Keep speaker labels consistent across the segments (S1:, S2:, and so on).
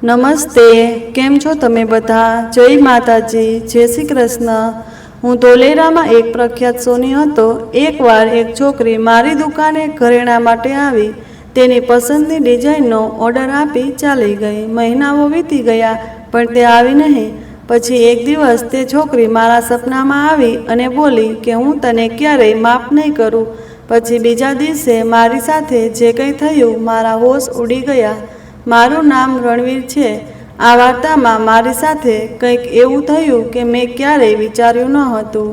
S1: નમસ્તે, કેમ છો તમે બધા? જય માતાજી, જય શ્રી કૃષ્ણ। હું ધોલેરામાં એક પ્રખ્યાત સોની હતો। એકવાર એક છોકરી મારી દુકાને ઘરેણાં માટે આવી। તેની પસંદની ડિઝાઇનનો ઓર્ડર આપી ચાલી ગઈ। મહિનાઓ વીતી ગયા પણ તે આવી નહીં। પછી એક દિવસ તે છોકરી મારા સપનામાં આવી અને બોલી કે હું તને ક્યારેય માફ નહીં કરું। પછી બીજા દિવસે મારી સાથે જે કંઈ થયું મારા હોશ ઉડી ગયા। મારું નામ રણવીર છે। આ વાર્તામાં મારી સાથે કંઈક એવું થયું કે મેં ક્યારેય વિચાર્યું ન હતું।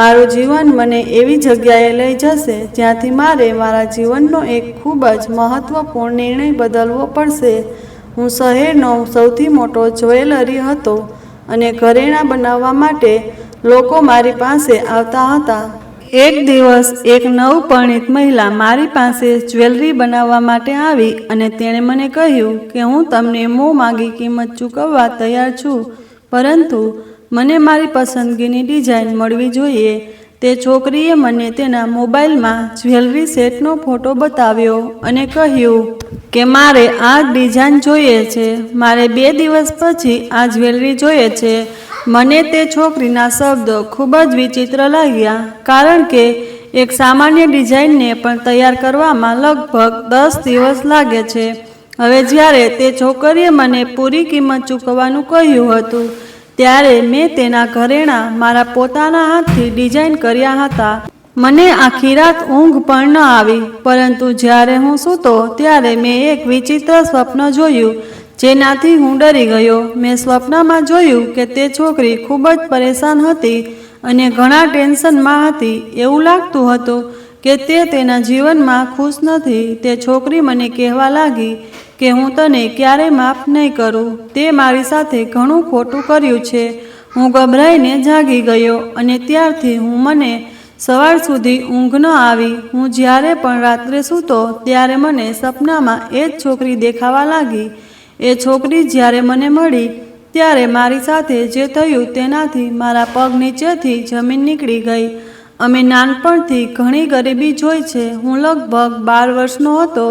S1: મારું જીવન મને એવી જગ્યાએ લઈ જશે જ્યાંથી મારે મારા જીવનનો એક ખૂબ જ મહત્વપૂર્ણ નિર્ણય બદલવો પડશે। હું શહેરનો સૌથી મોટો જ્વેલરી હતો અને ઘરેણાં બનાવવા માટે લોકો મારી પાસે આવતા હતા। એક દિવસ એક નવપરિણીત મહિલા મારી પાસે જ્વેલરી બનાવવા માટે આવી અને તેણે મને કહ્યું કે હું તમને મોં માંગી કિંમત ચૂકવવા તૈયાર છું, પરંતુ મને મારી પસંદગીની ડિઝાઇન મળવી જોઈએ। તે છોકરીએ મને તેના મોબાઈલમાં જ્વેલરી સેટનો ફોટો બતાવ્યો અને કહ્યું કે મારે આ ડિઝાઇન જોઈએ છે। મારે 2 દિવસ પછી આ જ્વેલરી જોઈએ છે। મને તે છોકરીના શબ્દો ખૂબ જ વિચિત્ર લાગ્યા, કારણ કે એક સામાન્ય ડિઝાઇનને પણ તૈયાર કરવામાં લગભગ 10 દિવસ લાગે છે। હવે જ્યારે તે છોકરીએ મને પૂરી કિંમત ચૂકવવાનું કહ્યું હતું, ત્યારે મેં તેના ઘરેણાં મારા પોતાના હાથથી ડિઝાઇન કર્યા હતા। મને આખી રાત ઊંઘ પણ ન આવી, પરંતુ જ્યારે હું સૂતો ત્યારે મેં એક વિચિત્ર સ્વપ્ન જોયું જેનાથી હું ડરી ગયો। મેં સ્વપ્નમાં જોયું કે તે છોકરી ખૂબ જ પરેશાન હતી અને ઘણા ટેન્શનમાં હતી। એવું લાગતું હતું કે તે તેના જીવનમાં ખુશ નથી। તે છોકરી મને કહેવા લાગી કે હું તને ક્યારેય માફ નહીં કરું। તે મારી સાથે ઘણું ખોટું કર્યું છે। હું ગભરાઈને જાગી ગયો અને ત્યારથી મને સવાર સુધી ઊંઘ ન આવી। હું જ્યારે પણ રાત્રે સૂતો ત્યારે મને સપનામાં એ જ છોકરી દેખાવા લાગી। એ છોકરી જ્યારે મને મળી ત્યારે મારી સાથે જે થયું તેનાથી મારા પગ નીચેથી જમીન નીકળી ગઈ। અમે નાનપણથી ઘણી ગરીબી જોઈ છે। હું લગભગ 12 વર્ષનો હતો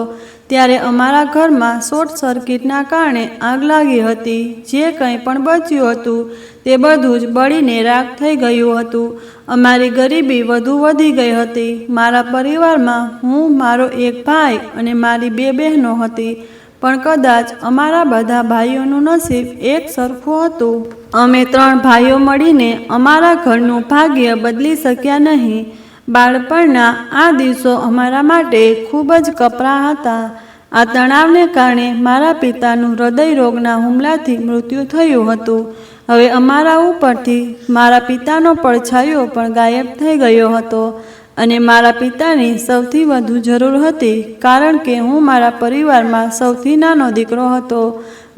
S1: ત્યારે અમારા ઘરમાં શોર્ટ સર્કિટના કારણે આગ લાગી હતી। જે કંઈ પણ બચ્યું હતું તે બધું જ બળીને રાખ થઈ ગયું હતું। અમારી ગરીબી વધુ વધી ગઈ હતી। મારા પરિવારમાં હું, મારો એક ભાઈ અને મારી 2 બહેનો હતી, પણ કદાચ અમારા બધા ભાઈઓનું નસીબ એક સરખું હતું। અમે 3 ભાઈઓ મળીને અમારા ઘરનું ભાગ્ય બદલી શક્યા નહીં। બાળપણના આ દિવસો અમારા માટે ખૂબ જ કપરા હતા। આ તણાવને કારણે મારા પિતાનું હૃદય રોગના હુમલાથી મૃત્યુ થયું હતું। હવે અમારા ઉપરથી મારા પિતાનો પડછાયો પણ ગાયબ થઈ ગયો હતો અને મારા પિતાની સૌથી વધુ જરૂર હતી, કારણ કે હું મારા પરિવારમાં સૌથી નાનો દીકરો હતો।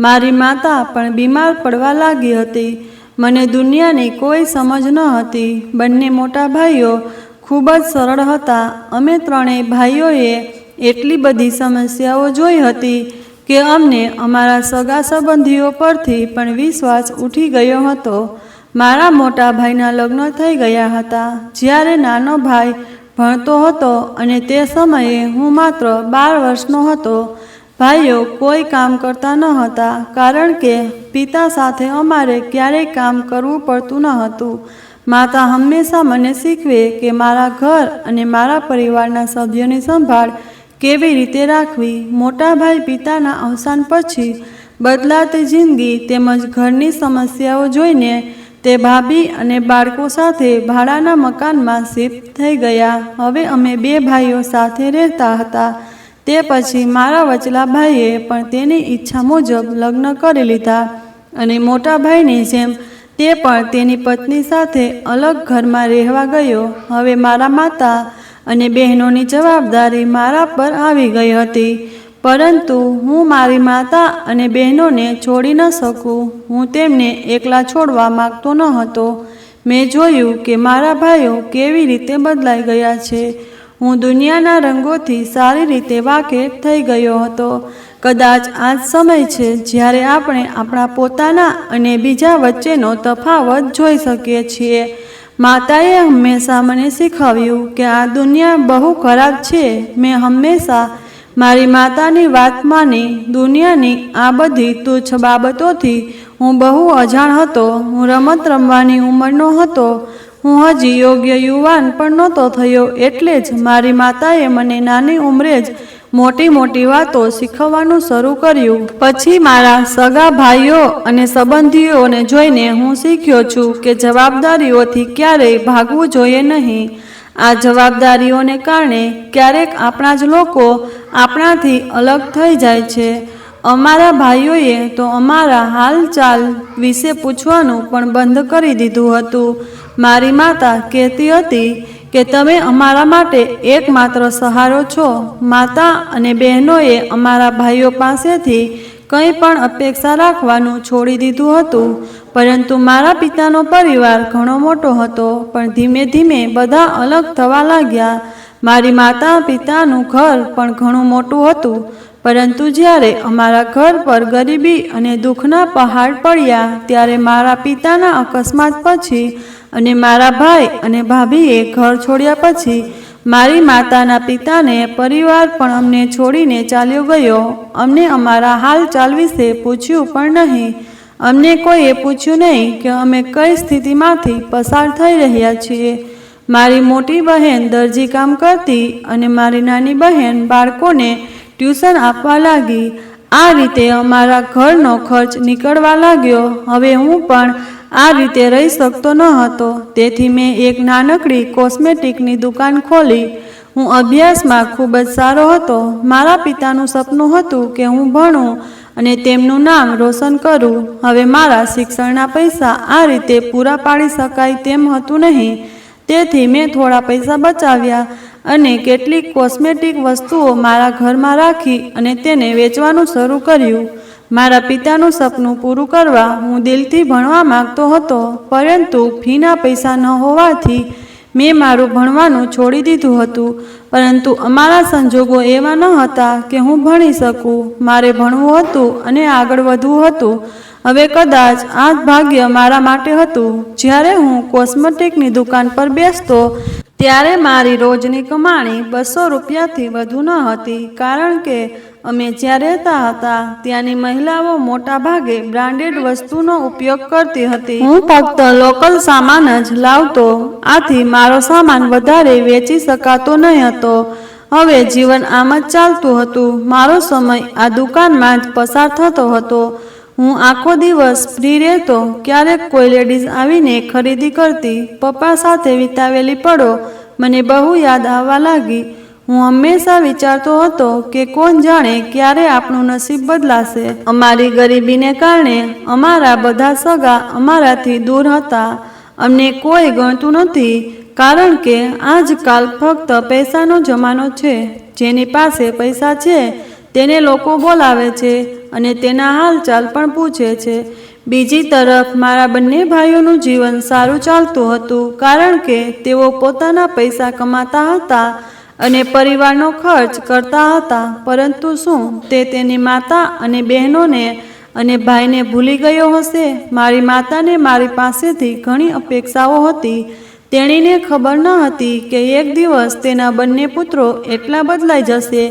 S1: મારી માતા પણ બીમાર પડવા લાગી હતી। મને દુનિયાની કોઈ સમજ ન હતી। બંને મોટા ભાઈઓ ખૂબ જ સરળ હતા। અમે 3 ભાઈઓએ એટલી બધી સમસ્યાઓ જોઈ હતી કે અમને અમારા સગા સંબંધીઓ પરથી પણ વિશ્વાસ ઉઠી ગયો હતો। મારા મોટા ભાઈના લગ્ન થઈ ગયા હતા જ્યારે નાનો ભાઈ ભણતો હતો અને તે સમયે હું માત્ર 12 વર્ષનો હતો। ભાઈઓ કોઈ કામ કરતા ન હતા, કારણ કે પિતા સાથે અમારે ક્યારેય કામ કરવું પડતું ન હતું। માતા હંમેશા મને શીખવે કે મારા ઘર અને મારા પરિવારના સભ્યોની સંભાળ કેવી રીતે રાખવી। મોટા ભાઈ પિતાના અવસાન પછી બદલાતી જિંદગી તેમજ ઘરની સમસ્યાઓ જોઈને તે ભાભી અને બાળકો સાથે ભાડાના મકાનમાં શિફ્ટ થઈ ગયા। હવે અમે 2 ભાઈઓ સાથે રહેતા હતા। તે પછી મારા વચલા ભાઈએ પણ તેની ઈચ્છા મુજબ લગ્ન કરી લીધા અને મોટા ભાઈની જેમ તે પણ તેની પત્ની સાથે અલગ ઘરમાં રહેવા ગયો। હવે મારા માતા અને બહેનોની જવાબદારી મારા પર આવી ગઈ હતી, પરંતુ હું મારી માતા અને બહેનોને છોડી ન શકું। હું તેમને એકલા છોડવા માંગતો ન હતો। મેં જોયું કે મારા ભાઈઓ કેવી રીતે બદલાઈ ગયા છે। હું દુનિયાના રંગોથી સારી રીતે વાકેફ થઈ ગયો હતો। કદાચ આ જ સમય છે જ્યારે આપણે આપણા પોતાના અને બીજા વચ્ચેનો તફાવત જોઈ શકીએ છીએ। માતાએ હંમેશા મને શીખવ્યું કે આ દુનિયા બહુ ખરાબ છે। મેં હંમેશા મારી માતાની વાત માની દુનિયાની આ બધી તુચ્છ બાબતોથી હું બહુ અજાણ હતો. હું રમત રમવાની ઉંમરનો હતો. હું હજી યોગ્ય યુવાન પણ નહોતો થયો. એટલે જ મારી માતાએ મને નાની ઉંમરે જ મોટી મોટી વાતો શીખવવાનું શરૂ કર્યું. પછી મારા સગા ભાઈઓ અને સંબંધીઓને જોઈને હું શીખ્યો છું કે જવાબદારીઓથી ક્યારેય ભાગવું જોઈએ નહીં. આ જવાબદારીઓને કારણે ક્યારેક આપણા જ લોકો આપણાથી અલગ થઈ જાય છે. અમારા ભાઈઓએ તો અમારા હાલચાલ વિશે પૂછવાનું પણ બંધ કરી દીધું હતું. મારી માતા કહેતી હતી કે તમે અમારા માટે એકમાત્ર સહારો છો. માતા અને બહેનોએ અમારા ભાઈઓ પાસેથી કંઈ પણ અપેક્ષા રાખવાનું છોડી દીધું હતું. પરંતુ મારા પિતાનો પરિવાર ઘણો મોટો હતો, પણ ધીમે ધીમે બધા અલગ થવા લાગ્યા. મારી માતા પિતાનું ઘર પણ ઘણું મોટું હતું, પરંતુ જ્યારે અમારા ઘર પર ગરીબી અને દુઃખના પહાડ પડ્યા ત્યારે મારા પિતાના અકસ્માત પછી અને મારા ભાઈ અને ભાભીએ ઘર છોડ્યા પછી મારી માતાના પિતાને પરિવાર પણ અમને છોડીને ચાલ્યો ગયો. અમને અમારા હાલચાલ વિશે પૂછ્યું પણ નહીં. અમને કોઈએ પૂછ્યું નહીં કે અમે કઈ સ્થિતિમાંથી પસાર થઈ રહ્યા છીએ. મારી મોટી બહેન દરજી કામ કરતી અને મારી નાની બહેન બાળકોને ટ્યુશન આપવા લાગી. આ રીતે અમારા ઘરનો ખર્ચ નીકળવા લાગ્યો. હવે હું પણ આ રીતે રહી શકતો ન હતો. તેથી મેં એક નાનકડી કોસ્મેટિકની દુકાન ખોલી. હું અભ્યાસમાં ખૂબ જ સારો હતો. મારા પિતાનું સપનું હતું કે હું ભણું અને તેમનું નામ રોશન કરું. હવે મારા શિક્ષણના પૈસા આ રીતે પૂરા પાડી શકાય તેમ હતું નહીં. તેથી મેં થોડા પૈસા બચાવ્યા અને કેટલીક કોસ્મેટિક વસ્તુઓ મારા ઘરમાં રાખી અને તેને વેચવાનું શરૂ કર્યું. મારા પિતાનું સપનું પૂરું કરવા હું દિલથી ભણવા માંગતો હતો, પરંતુ ફીના પૈસા ન હોવાથી મેં મારું ભણવાનું છોડી દીધું હતું. પરંતુ અમારા સંજોગો એવા ન હતા કે હું ભણી શકું. મારે ભણવું હતું અને આગળ વધવું હતું. હવે કદાચ આ જ ભાગ્ય મારા માટે હતું. જ્યારે હું કોસ્મેટિકની દુકાન પર બેસતો ત્યારે મારી રોજની કમાણી 200 રૂપિયાથી વધુ ન હતી, કારણ કે અમે જ્યાં રહેતા હતા ત્યાંની મહિલાઓ મોટા ભાગે બ્રાન્ડેડ વસ્તુનો ઉપયોગ કરતી હતી. હું ફક્ત લોકલ સામાન જ લાવતો. આથી મારો સામાન વધારે વેચી શકાતો નહીં હતો. હવે જીવન આમ જ ચાલતું હતું. મારો સમય આ દુકાનમાં જ પસાર થતો હતો. હું આખો દિવસ ફ્રી રહેતો. ક્યારેક કોઈ લેડીઝ આવીને ખરીદી કરતી. પપ્પા સાથે વિતાવેલી પળો મને બહુ યાદ આવવા લાગી. હું હંમેશા વિચારતો હતો કે કોણ જાણે ક્યારે આપણું નસીબ બદલાશે. અમારી ગરીબીને કારણે અમારા બધા સગા અમારાથી દૂર હતા. અમને કોઈ ગણતું નથી, કારણ કે આજકાલ ફક્ત પૈસાનો જમાનો છે. જેની પાસે પૈસા છે તેને લોકો બોલાવે છે અને તેના હાલચાલ પણ પૂછે છે. બીજી તરફ મારા બંને ભાઈઓનું જીવન સારું ચાલતું હતું, કારણ કે તેઓ પોતાના પૈસા કમાતા હતા અને પરિવારનો ખર્ચ કરતા હતા. પરંતુ શું તે તેની માતા અને બહેનોને અને ભાઈને ભૂલી ગયો હશે? મારી માતાને મારી પાસેથી ઘણી અપેક્ષાઓ હતી. તેણીને ખબર ન હતી કે એક દિવસ તેના બંને પુત્રો એટલા બદલાઈ જશે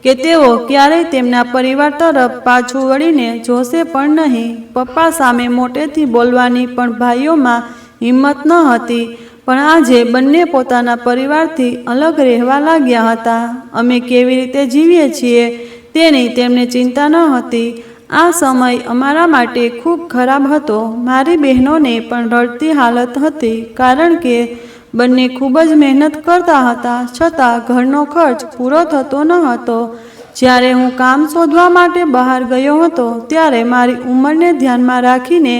S1: કે તેઓ ક્યારેય તેમના પરિવાર તરફ પાછું વળીને જોશે પણ નહીં. પપ્પા સામે મોટેથી બોલવાની પણ ભાઈઓમાં હિંમત ન હતી. પણ આજે બંને પોતાના પરિવારથી અલગ રહેવા લાગ્યા હતા. અમે કેવી રીતે જીવીએ છીએ તેની તેમને ચિંતા ન હતી. આ સમય અમારા માટે ખૂબ ખરાબ હતો. મારી બહેનોને પણ રડતી હાલત હતી, કારણ કે બંને ખૂબ જ મહેનત કરતા હતા, છતાં ઘરનો ખર્ચ પૂરો થતો ન હતો. જ્યારે હું કામ શોધવા માટે બહાર ગયો હતો ત્યારે મારી ઉંમરને ધ્યાનમાં રાખીને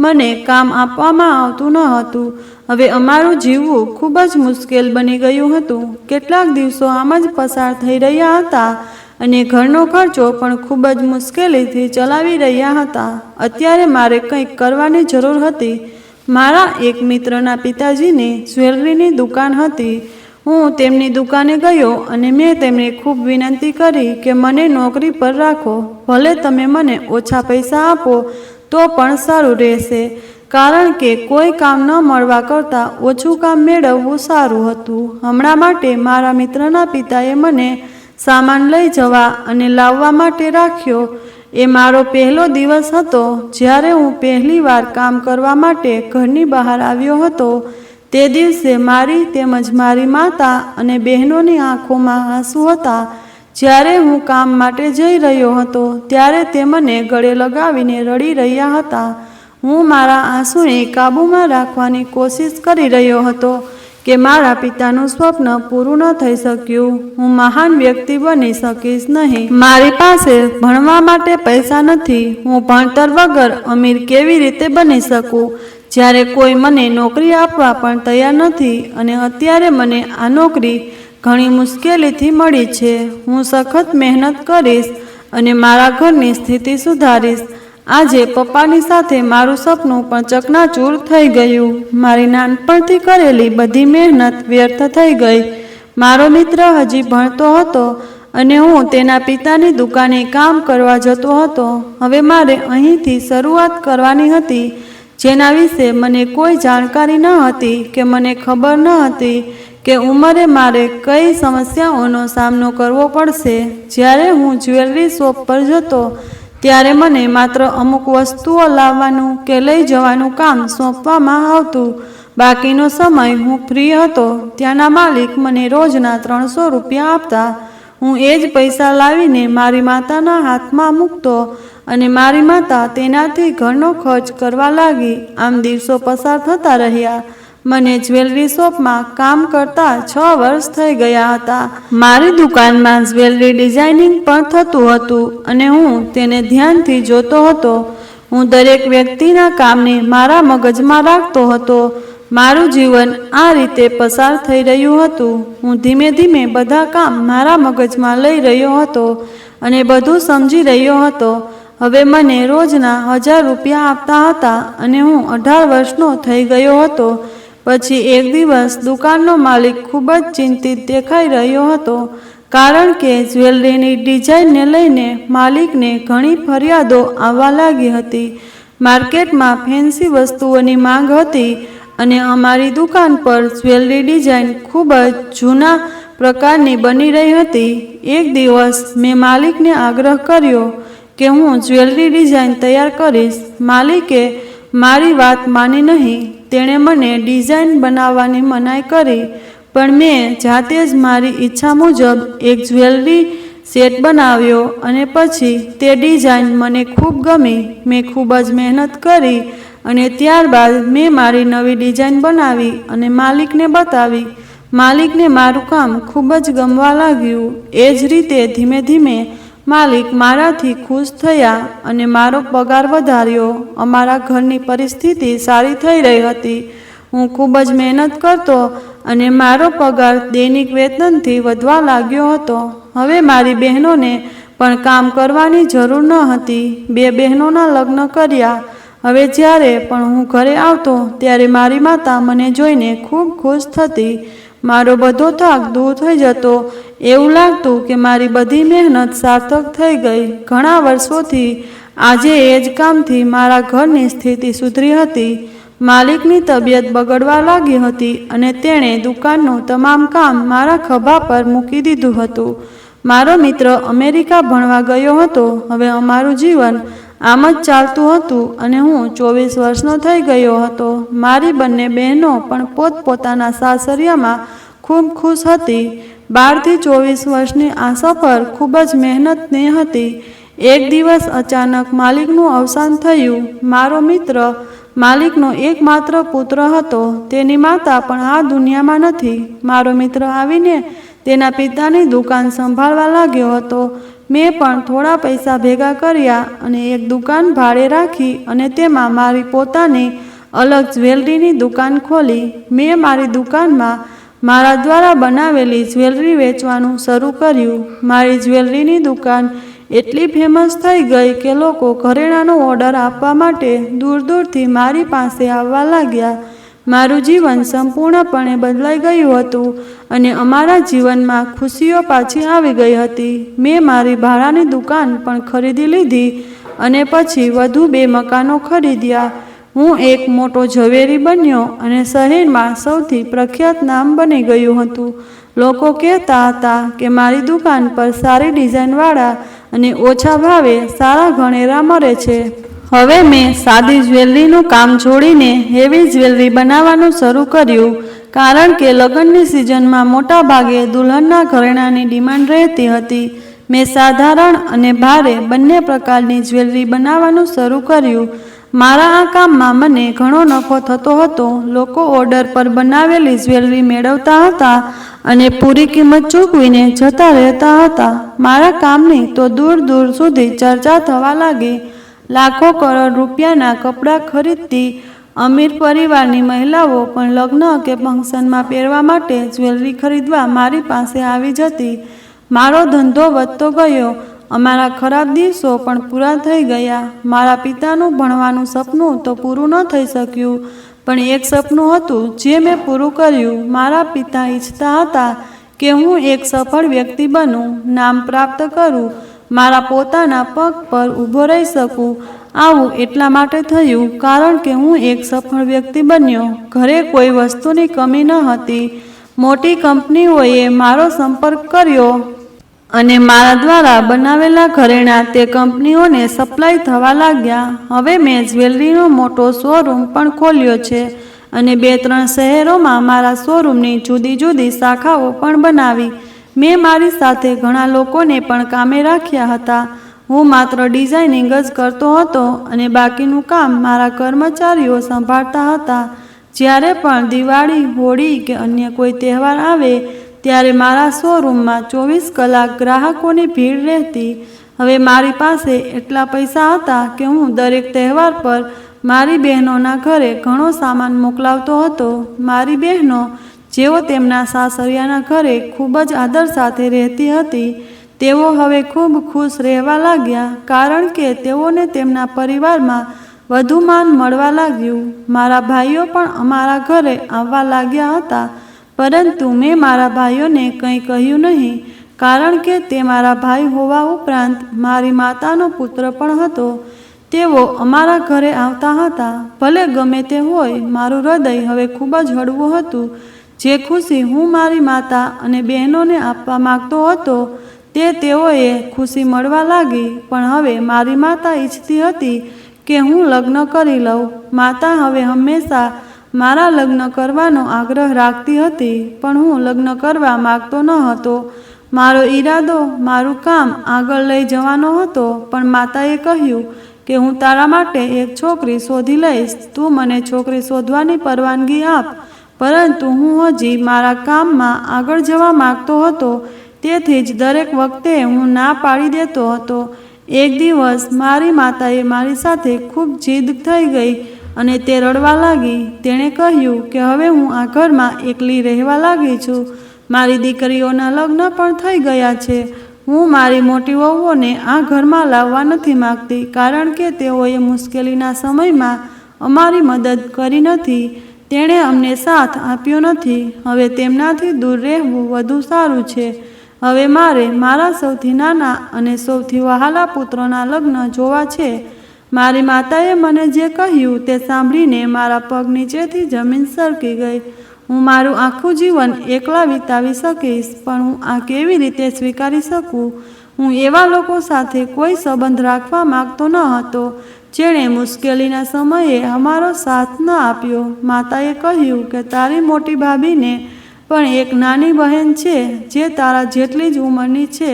S1: મને કામ આપવામાં આવતું ન હતું. હવે અમારું જીવવું ખૂબ જ મુશ્કેલ બની ગયું હતું. કેટલાક દિવસો આમ જ પસાર થઈ રહ્યા હતા અને ઘરનો ખર્ચો પણ ખૂબ જ મુશ્કેલીથી ચલાવી રહ્યા હતા. અત્યારે મારે કંઈક કરવાની જરૂર હતી. મારા એક મિત્રના પિતાજીની જ્વેલરીની દુકાન હતી. હું તેમની દુકાને ગયો અને મેં તેમને ખૂબ વિનંતી કરી કે મને નોકરી પર રાખો. ભલે તમે મને ઓછા પૈસા આપો તો પણ સારું રહેશે, કારણ કે કોઈ કામ ન મળવા કરતાં ઓછું કામ મેળવવું સારું હતું. હમણાં માટે મારા મિત્રના પિતાએ મને સામાન લઈ જવા અને લાવવા માટે રાખ્યો. એ મારો પહેલો દિવસ હતો જ્યારે હું પહેલીવાર કામ કરવા માટે ઘરની બહાર આવ્યો હતો. તે દિવસે મારી તેમજ મારી માતા અને બહેનોની આંખોમાં આંસુ હતા. જ્યારે હું કામ માટે જઈ રહ્યો હતો ત્યારે તે મને ગળે લગાવીને રડી રહ્યા હતા. હું મારા આંસુને કાબૂમાં રાખવાની કોશિશ કરી રહ્યો હતો કે મારા પિતાનું સ્વપ્ન પૂરું ન થઈ શક્યું. હું મહાન વ્યક્તિ બની શકીશ નહીં. મારી પાસે ભણવા માટે પૈસા નથી. હું ભણતર વગર અમીર કેવી રીતે બની શકું જ્યારે કોઈ મને નોકરી આપવા પણ તૈયાર નથી અને અત્યારે મને આ નોકરી ઘણી મુશ્કેલીથી મળી છે. હું સખત મહેનત કરીશ અને મારા ઘરની સ્થિતિ સુધારીશ. આજે પપ્પાની સાથે મારું સપનું પણ ચકનાચૂર થઈ ગયું. મારી નાનપણથી કરેલી બધી મહેનત વ્યર્થ થઈ ગઈ. મારો મિત્ર હજી ભણતો હતો અને હું તેના પિતાની દુકાને કામ કરવા જતો હતો. હવે મારે અહીંથી શરૂઆત કરવાની હતી જેના વિશે મને કોઈ જાણકારી ન હતી કે મને ખબર ન હતી કે ઉંમરે મારે કઈ સમસ્યાઓનો સામનો કરવો પડશે. જ્યારે હું જ્વેલરી શોપ પર જતો ત્યારે મને માત્ર અમુક વસ્તુઓ લાવવાનું કે લઈ જવાનું કામ સોંપવામાં આવતું. બાકીનો સમય હું ફ્રી હતો. ત્યાંના માલિક મને રોજના 300 રૂપિયા આપતા. હું એ જ પૈસા લાવીને મારી માતાના હાથમાં મૂકતો અને મારી માતા તેનાથી ઘરનો ખર્ચ કરવા લાગી. આમ દિવસો પસાર થતા રહ્યા. મને જ્વેલરી શોપમાં કામ કરતા 6 વર્ષ થઈ ગયા હતા. મારી દુકાનમાં જ્વેલરી ડિઝાઇનિંગ પણ થતું હતું અને હું તેને ધ્યાનથી જોતો હતો. હું દરેક વ્યક્તિના કામને મારા મગજમાં રાખતો હતો. મારું જીવન આ રીતે પસાર થઈ રહ્યું હતું. હું ધીમે ધીમે બધા કામ મારા મગજમાં લઈ રહ્યો હતો અને બધું સમજી રહ્યો હતો. હવે મને રોજના 1000 રૂપિયા આપતા હતા અને હું 18 વર્ષનો થઈ ગયો હતો. પછી એક દિવસ દુકાનનો માલિક ખૂબ જ ચિંતિત દેખાઈ રહ્યો હતો કારણ કે જ્વેલરીની ડિઝાઇનને લઈને માલિકને ઘણી ફરિયાદો આવવા લાગી હતી. માર્કેટમાં ફેન્સી વસ્તુઓની માંગ હતી અને અમારી દુકાન પર જ્વેલરી ડિઝાઇન ખૂબ જ જૂના પ્રકારની બની રહી હતી. એક દિવસ મેં માલિકને આગ્રહ કર્યો કે હું જ્વેલરી ડિઝાઇન તૈયાર કરીશ. માલિકે મારી વાત માની નહીં. તેણે મને ડિઝાઇન બનાવવાની મનાઈ કરી. પણ મેં જાતે જ મારી ઈચ્છા મુજબ એક જ્વેલરી સેટ બનાવ્યો અને પછી તે ડિઝાઇન મને ખૂબ ગમી. મેં ખૂબ જ મહેનત કરી અને ત્યારબાદ મેં મારી નવી ડિઝાઇન બનાવી અને માલિકને બતાવી. માલિકને મારું કામ ખૂબ જ ગમવા લાગ્યું. એ જ રીતે ધીમે ધીમે માલિક મારાથી ખુશ થયા અને મારો પગાર વધાર્યો. અમારા ઘરની પરિસ્થિતિ સારી થઈ રહી હતી. હું ખૂબ જ મહેનત કરતો અને મારો પગાર દૈનિક વેતનથી વધવા લાગ્યો હતો. હવે મારી બહેનોને પણ કામ કરવાની જરૂર ન હતી. 2 બહેનોના લગ્ન કર્યા. હવે જ્યારે પણ હું ઘરે આવતો ત્યારે મારી માતા મને જોઈને ખૂબ ખુશ થતી. મારો બધો થાક દૂર થઈ જતો. એવું લાગતું કે મારી બધી મહેનત સાર્થક થઈ ગઈ. ઘણા વર્ષોથી આજે એ જ કામથી મારા ઘરની સ્થિતિ સુધરી હતી. માલિકની તબિયત બગડવા લાગી હતી અને તેણે દુકાનનું તમામ કામ મારા ખભા પર મૂકી દીધું હતું. મારો મિત્ર અમેરિકા ભણવા ગયો હતો. હવે અમારું જીવન આમ જ ચાલતું હતું અને હું 24 વર્ષનો થઈ ગયો હતો. મારી બંને બહેનો પણ પોતપોતાના સાસરિયામાં ખૂબ ખુશ હતી. 12 થી 24 વર્ષની આ સફર ખૂબ જ મહેનતની હતી. એક દિવસ અચાનક માલિકનું અવસાન થયું. મારો મિત્ર માલિકનો એકમાત્ર પુત્ર હતો. તેની માતા પણ આ દુનિયામાં નથી. મારો મિત્ર આવીને તેના પિતાની દુકાન સંભાળવા લાગ્યો હતો. મેં પણ થોડા પૈસા ભેગા કર્યા અને એક દુકાન ભાડે રાખી અને તેમાં મારી પોતાની અલગ જ્વેલરીની દુકાન ખોલી. મેં મારી દુકાનમાં મારા દ્વારા બનાવેલી જ્વેલરી વેચવાનું શરૂ કર્યું. મારી જ્વેલરીની દુકાન એટલી ફેમસ થઈ ગઈ કે લોકો ઘરેણાંનો ઓર્ડર આપવા માટે દૂર દૂરથી મારી પાસે આવવા લાગ્યા. મારું જીવન સંપૂર્ણપણે બદલાઈ ગયું હતું અને અમારા જીવનમાં ખુશીઓ પાછી આવી ગઈ હતી. મેં મારી ભાડાની દુકાન પણ ખરીદી લીધી અને પછી વધુ 2 મકાનો ખરીદ્યા. હું એક મોટો ઝવેરી બન્યો અને શહેરમાં સૌથી પ્રખ્યાત નામ બની ગયું હતું. લોકો કહેતા હતા કે મારી દુકાન પર સારી ડિઝાઇનવાળા અને ઓછા ભાવે સારા ઘણેરા મળે છે. હવે મેં સાદી જ્વેલરીનું કામ છોડીને હેવી જ્વેલરી બનાવવાનું શરૂ કર્યું, કારણ કે લગ્નની સિઝનમાં મોટા ભાગે દુલ્હનના ઘરેણાંની ડિમાન્ડ રહેતી હતી. મેં સાધારણ અને ભારે બંને પ્રકારની જ્વેલરી બનાવવાનું શરૂ કર્યું. મારા આ કામમાં મને ઘણો નફો થતો હતો. લોકો ઓર્ડર પર બનાવેલી જ્વેલરી મેળવતા હતા અને પૂરી કિંમત ચૂકવીને જતા રહેતા હતા. મારા કામની તો દૂર દૂર સુધી ચર્ચા થવા લાગી. લાખો કરોડ રૂપિયાના કપડાં ખરીદતી અમીર પરિવારની મહિલાઓ પણ લગ્ન કે ફંક્શનમાં પહેરવા માટે જ્વેલરી ખરીદવા મારી પાસે આવી જતી. મારો ધંધો વધતો ગયો. અમારા ખરાબ દિવસો પણ પૂરા થઈ ગયા. મારા પિતાનું ભણવાનું સપનું તો પૂરું ન થઈ શક્યું, પણ એક સપનું હતું જે મેં પૂરું કર્યું. મારા પિતા ઈચ્છતા હતા કે હું એક સફળ વ્યક્તિ બનું, નામ પ્રાપ્ત કરું, મારા પોતાના પગ પર ઊભો રહી શકું. આવું એટલા માટે થયું કારણ કે હું એક સફળ વ્યક્તિ બન્યો. ઘરે કોઈ વસ્તુની કમી ન હતી. મોટી કંપનીઓએ મારો સંપર્ક કર્યો અને મારા દ્વારા બનાવેલા ઘરેણાં તે કંપનીઓને સપ્લાય થવા લાગ્યા. હવે મેં જ્વેલરીનો મોટો શોરૂમ પણ ખોલ્યો છે અને 2-3 શહેરોમાં મારા શોરૂમની જુદી જુદી શાખાઓ પણ બનાવી. મેં મારી સાથે ઘણા લોકોને પણ કામે રાખ્યા હતા. હું માત્ર ડિઝાઇનિંગ જ કરતો હતો અને બાકીનું કામ મારા કર્મચારીઓ સંભાળતા હતા. જ્યારે પણ દિવાળી, હોળી કે અન્ય કોઈ તહેવાર આવે ત્યારે મારા શોરૂમમાં 24 કલાક ગ્રાહકોની ભીડ રહેતી. હવે મારી પાસે એટલા પૈસા હતા કે હું દરેક તહેવાર પર મારી બહેનોના ઘરે ઘણો સામાન મોકલાવતો હતો. મારી બહેનો, જેઓ તેમના સાસરિયાના ઘરે ખૂબ જ આદર સાથે રહેતી હતી, તેઓ હવે ખૂબ ખુશ રહેવા લાગ્યા, કારણ કે તેઓને તેમના પરિવારમાં વધુ માન મળવા લાગ્યું. મારા ભાઈઓ પણ અમારા ઘરે આવવા લાગ્યા હતા, પરંતુ મેં મારા ભાઈઓને કંઈ કહ્યું નહીં, કારણ કે તે મારા ભાઈ હોવા ઉપરાંત મારી માતાનો પુત્ર પણ હતો. તેઓ અમારા ઘરે આવતા હતા. ભલે ગમે તે હોય, મારું હૃદય હવે ખૂબ જ હળવું હતું. જે ખુશી હું મારી માતા અને બહેનોને આપવા માગતો હતો તે તેઓએ ખુશી મળવા લાગી. પણ હવે મારી માતા ઈચ્છતી હતી કે હું લગ્ન કરી લઉં. માતા હવે હંમેશા મારા લગ્ન કરવાનો આગ્રહ રાખતી હતી, પણ હું લગ્ન કરવા માગતો ન હતો. મારો ઈરાદો મારું કામ આગળ લઈ જવાનો હતો, પણ માતાએ કહ્યું કે હું તારા માટે એક છોકરી શોધી લઈશ. તું મને છોકરી શોધવાની પરવાનગી આપ. પરંતુ હું હજી મારા કામમાં આગળ જવા માગતો હતો, તેથી જ દરેક વખતે હું ના પાડી દેતો હતો. એક દિવસ મારી માતાએ મારી સાથે ખૂબ જીદ થઈ ગઈ અને તે રડવા લાગી. તેણે કહ્યું કે હવે હું આ ઘરમાં એકલી રહેવા લાગી છું. મારી દીકરીઓના લગ્ન પણ થઈ ગયા છે. હું મારી મોટી વહુઓને આ ઘરમાં લાવવા નથી માગતી, કારણ કે તેઓએ મુશ્કેલીના સમયમાં અમારી મદદ કરી નથી. તેણે અમને સાથ આપ્યો નથી. હવે તેમનાથી દૂર રહેવું વધુ સારું છે. હવે મારે મારા સૌથી નાના અને સૌથી વહાલા પુત્રોના લગ્ન જોવા છે. મારી માતાએ મને જે કહ્યું તે સાંભળીને મારા પગ નીચેથી જમીન સરકી ગઈ. હું મારું આખું જીવન એકલા વિતાવી શકીશ, પણ હું આ કેવી રીતે સ્વીકારી શકું? હું એવા લોકો સાથે કોઈ સંબંધ રાખવા માંગતો ન હતો જેણે મુશ્કેલીના સમયે અમારો સાથ ન આપ્યો. માતાએ કહ્યું કે તારી મોટી ભાભીને પણ એક નાની બહેન છે જે તારા જેટલી જ ઉંમરની છે.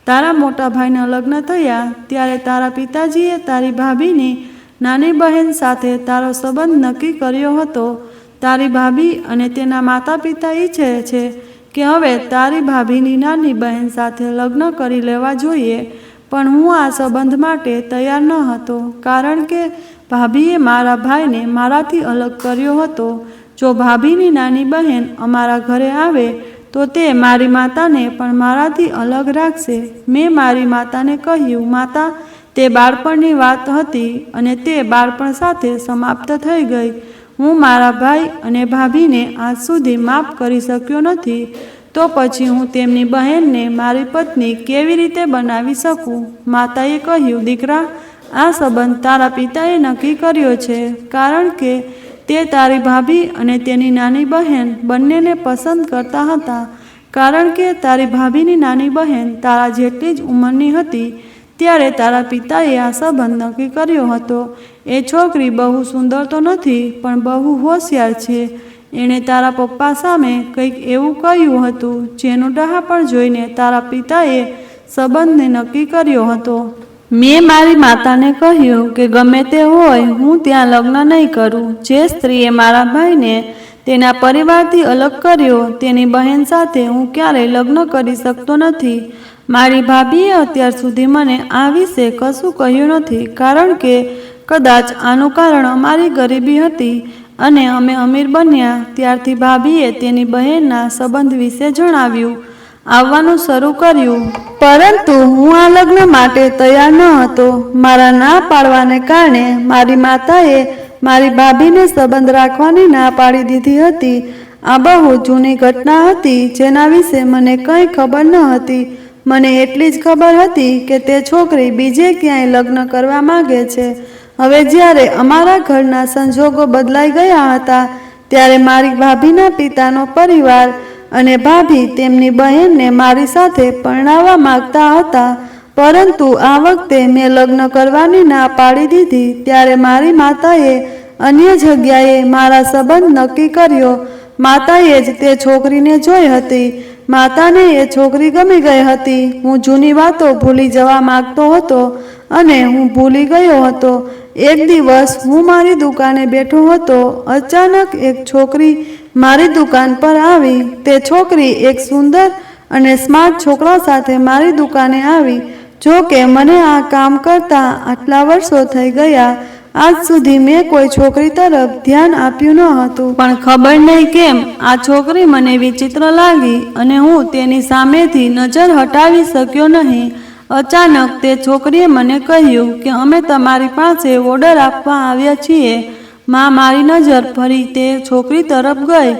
S1: તારા મોટા ભાઈના લગ્ન થયા ત્યારે તારા પિતાજીએ તારી ભાભીની નાની બહેન સાથે તારો સંબંધ નક્કી કર્યો હતો. તારી ભાભી અને તેના માતા પિતા ઈચ્છે છે કે હવે તારી ભાભીની નાની બહેન સાથે લગ્ન કરી લેવા જોઈએ, પણ હું આ સંબંધ માટે તૈયાર ન હતો, કારણ કે ભાભીએ મારા ભાઈને મારાથી અલગ કર્યો હતો. જો ભાભીની નાની બહેન અમારા ઘરે આવે તો તે મારી માતાને પણ મારાથી અલગ રાખશે. મેં મારી માતાને કહ્યું, માતા, તે બાળપણની વાત હતી અને તે બાળપણ સાથે સમાપ્ત થઈ ગઈ. હું મારા ભાઈ અને ભાભીને આજ સુધી માફ કરી શક્યો નથી, તો પછી હું તેમની બહેનને મારી પત્ની કેવી રીતે બનાવી શકું? માતાએ કહ્યું, દીકરા, આ સંબંધ તારા પિતાએ નક્કી કર્યો છે, કારણ કે તે તારી ભાભી અને તેની નાની બહેન બંનેને પસંદ કરતા હતા. કારણ કે તારી ભાભીની નાની બહેન તારા જેટલી જ ઉંમરની હતી ત્યારે તારા પિતાએ આ સંબંધ નક્કી કર્યો હતો. એ છોકરી બહુ સુંદર તો નથી, પણ બહુ હોશિયાર છે. એણે તારા પપ્પા સામે કંઈક એવું કહ્યું હતું જેનું ડહાપણ જોઈને તારા પિતાએ સંબંધને નક્કી કર્યો હતો. મેં મારી માતાને કહ્યું કે ગમે તે હોય હું ત્યાં લગ્ન નહીં કરું. જે સ્ત્રીએ મારા ભાઈને તેના પરિવારથી અલગ કર્યો તેની બહેન સાથે હું ક્યારેય લગ્ન કરી શકતો નથી. મારી ભાભીએ અત્યાર સુધી મને આ વિશે કશું કહ્યું નથી, કારણ કે કદાચ આનું કારણ અમારી ગરીબી હતી અને અમે અમીર બન્યા ત્યારથી ભાભીએ તેની બહેનના સંબંધ વિશે જણાવ્યું આવવાનું શરૂ કર્યું. પરંતુ હું આ લગ્ન માટે તૈયાર ન હતો. મારા ના પાડવાને કારણે મારી માતાએ મારી ભાભીને સંબંધ રાખવાની ના પાડી દીધી હતી. આ બહુ જૂની ઘટના હતી જેના વિશે મને કંઈ ખબર ન હતી. મને એટલી જ ખબર હતી કે તે છોકરી બીજે ક્યાંય લગ્ન કરવા માંગે છે. હવે જ્યારે અમારા ઘરના સંજોગો બદલાઈ ગયા હતા ત્યારે મારી ભાભીના પિતાનો પરિવાર અને ભાભી તેમની બહેનને મારી સાથે પરણાવવા માંગતા હતા. પરંતુ આ વખતે મેં લગ્ન કરવાની ના પાડી દીધી ત્યારે મારી માતાએ અન્ય જગ્યાએ મારા સંબંધ નક્કી કર્યો. માતાએ જ તે છોકરીને જોઈ હતી. માતાને એ છોકરી ગમી ગઈ હતી. હું જૂની વાતો ભૂલી જવા માંગતો હતો અને હું ભૂલી ગયો હતો. એક દિવસ હું મારી દુકાને બેઠો હતો. અચાનક એક છોકરી મારી દુકાન પર આવી. તે છોકરી એક સુંદર અને સ્માર્ટ છોકરા સાથે મારી દુકાને આવી. જો કે મને આ કામ કરતા આટલા વર્ષો થઈ ગયા, આજ સુધી મેં કોઈ છોકરી તરફ ધ્યાન આપ્યું ન હતું. પણ ખબર નહીં કેમ આ છોકરી મને વિચિત્ર લાગી અને હું તેની સામેથી નજર હટાવી શક્યો નહીં. અચાનક તે છોકરીએ મને કહ્યું કે અમે તમારી પાસે ઓર્ડર આપવા આવ્યા છીએ. મારી નજર ફરી તે છોકરી તરફ ગઈ.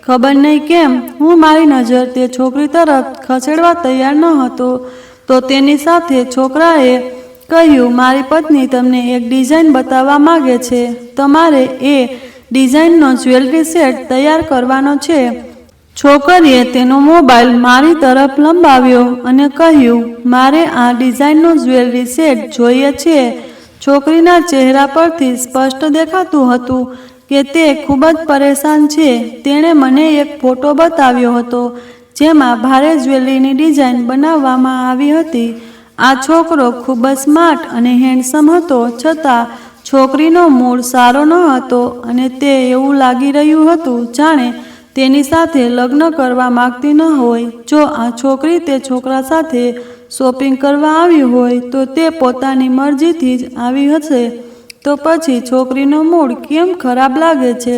S1: ખબર નહીં કેમ હું મારી નજર તે છોકરી તરફ ખસેડવા તૈયાર ન હતો. તો તેની સાથે છોકરાએ કહ્યું, મારી પત્ની તમને એક ડિઝાઇન બતાવવા માગે છે. તમારે એ ડિઝાઇનનો જ્વેલરી સેટ તૈયાર કરવાનો છે. છોકરીએ તેનો મોબાઈલ મારી તરફ લંબાવ્યો અને કહ્યું, મારે આ ડિઝાઇનનો જ્વેલરી સેટ જોઈએ છે. છોકરીના ચહેરા પરથી સ્પષ્ટ દેખાતું હતું કે તે ખૂબ જ પરેશાન છે. તેણે મને એક ફોટો બતાવ્યો હતો જેમાં ભારે જ્વેલરીની ડિઝાઇન બનાવવામાં આવી હતી. આ છોકરો ખૂબ જ સ્માર્ટ અને હેન્ડસમ હતો, છતાં છોકરીનો મૂડ સારો ન હતો અને તે એવું લાગી રહ્યું હતું જાણે તેની સાથે લગ્ન કરવા માંગતી ન હોય. જો આ છોકરી તે છોકરા સાથે શોપિંગ કરવા આવી હોય તો તે પોતાની મરજીથી જ આવી હશે. તો પછી છોકરીનો મૂડ કેમ ખરાબ લાગે છે?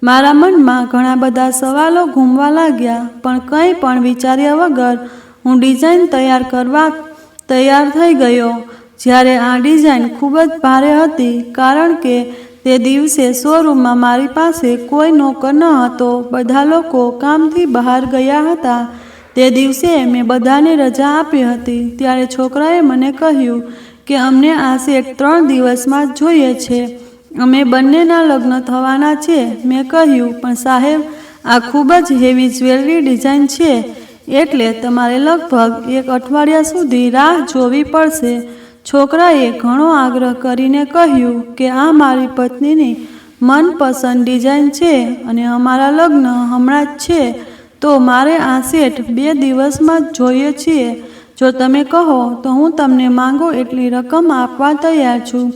S1: મારા મનમાં ઘણા બધા સવાલો ઘૂમવા લાગ્યા, પણ કંઈ પણ વિચાર્યા વગર હું ડિઝાઇન તૈયાર કરવા તૈયાર થઈ ગયો. જ્યારે આ ડિઝાઇન ખૂબ જ ભારે હતી, કારણ કે તે દિવસે શોરૂમમાં મારી પાસે કોઈ નોકર ન હતો. બધા લોકો કામથી બહાર ગયા હતા. તે દિવસે મેં બધાને રજા આપી હતી. ત્યારે છોકરાએ મને કહ્યું કે અમને આ સેટ 3 દિવસમાં જ જોઈએ છે. અમે બંનેના લગ્ન થવાના છે. મેં કહ્યું, પણ સાહેબ, આ ખૂબ જ હેવી જ્વેલરી ડિઝાઇન છે, એટલે તમારે લગભગ 1 અઠવાડિયા સુધી રાહ જોવી પડશે. છોકરાએ ઘણો આગ્રહ કરીને કહ્યું કે આ મારી પત્નીની મનપસંદ ડિઝાઇન છે અને અમારા લગ્ન હમણાં જ છે, તો મારે આ સેટ 2 દિવસમાં જ જોઈએ છીએ. જો તમે કહો તો હું તમને માંગો એટલી રકમ આપવા તૈયાર છું.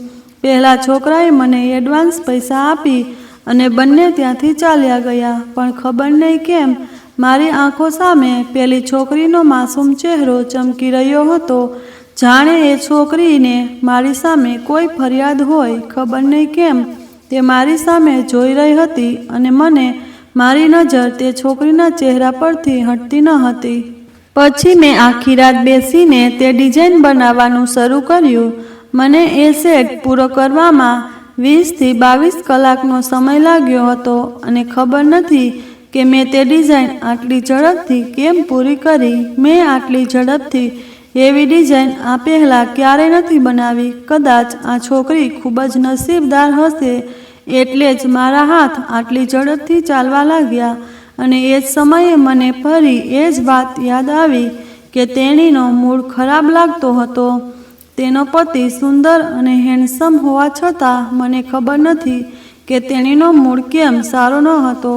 S1: પહેલા છોકરાએ મને એડવાન્સ પૈસા આપી અને બંને ત્યાંથી ચાલ્યા ગયા. પણ ખબર નહીં કેમ મારી આંખો સામે પેલી છોકરીનો માસૂમ ચહેરો ચમકી રહ્યો હતો, જાણે એ છોકરીને મારી સામે કોઈ ફરિયાદ હોય. ખબર નહીં કેમ તે મારી સામે જોઈ રહી હતી અને મને મારી નજર તે છોકરીના ચહેરા પરથી હટતી ન હતી. પછી મેં આખી રાત બેસીને તે ડિઝાઇન બનાવવાનું શરૂ કર્યું. મને એ સેટ પૂરો કરવામાં 20 થી 22 કલાકનો સમય લાગ્યો હતો અને ખબર નથી કે મેં તે ડિઝાઇન આટલી ઝડપથી કેમ પૂરી કરી. મેં આટલી ઝડપથી એવી ડિઝાઇન આ પહેલાં ક્યારેય નથી બનાવી. કદાચ આ છોકરી ખૂબ જ નસીબદાર હશે, એટલે જ મારા હાથ આટલી ઝડપથી ચાલવા લાગ્યા અને એ જ સમયે મને ફરી એ જ વાત યાદ આવી કે તેણીનો મૂડ ખરાબ લાગતો હતો. તેનો પતિ સુંદર અને હેન્ડસમ હોવા છતાં મને ખબર નથી કે તેણીનો મૂડ કેમ સારો ન હતો.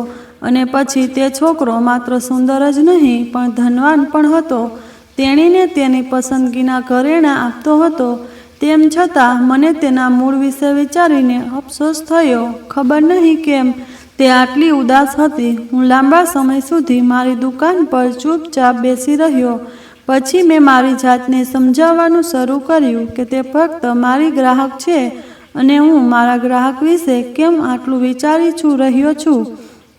S1: અને પછી તે છોકરો માત્ર સુંદર જ નહીં પણ ધનવાન પણ હતો. તેણીને તેની પસંદગીના ઘરેણાં આપતો હતો. તેમ છતાં મને તેના મૂડ વિશે વિચારીને અફસોસ થયો. ખબર નહીં કેમ તે આટલી ઉદાસ હતી. હું લાંબા સમય સુધી મારી દુકાન પર ચૂપચાપ બેસી રહ્યો. પછી મેં મારી જાતને સમજાવવાનું શરૂ કર્યું કે તે ફક્ત મારી ગ્રાહક છે અને હું મારા ગ્રાહક વિશે કેમ આટલું વિચારી રહ્યો છું,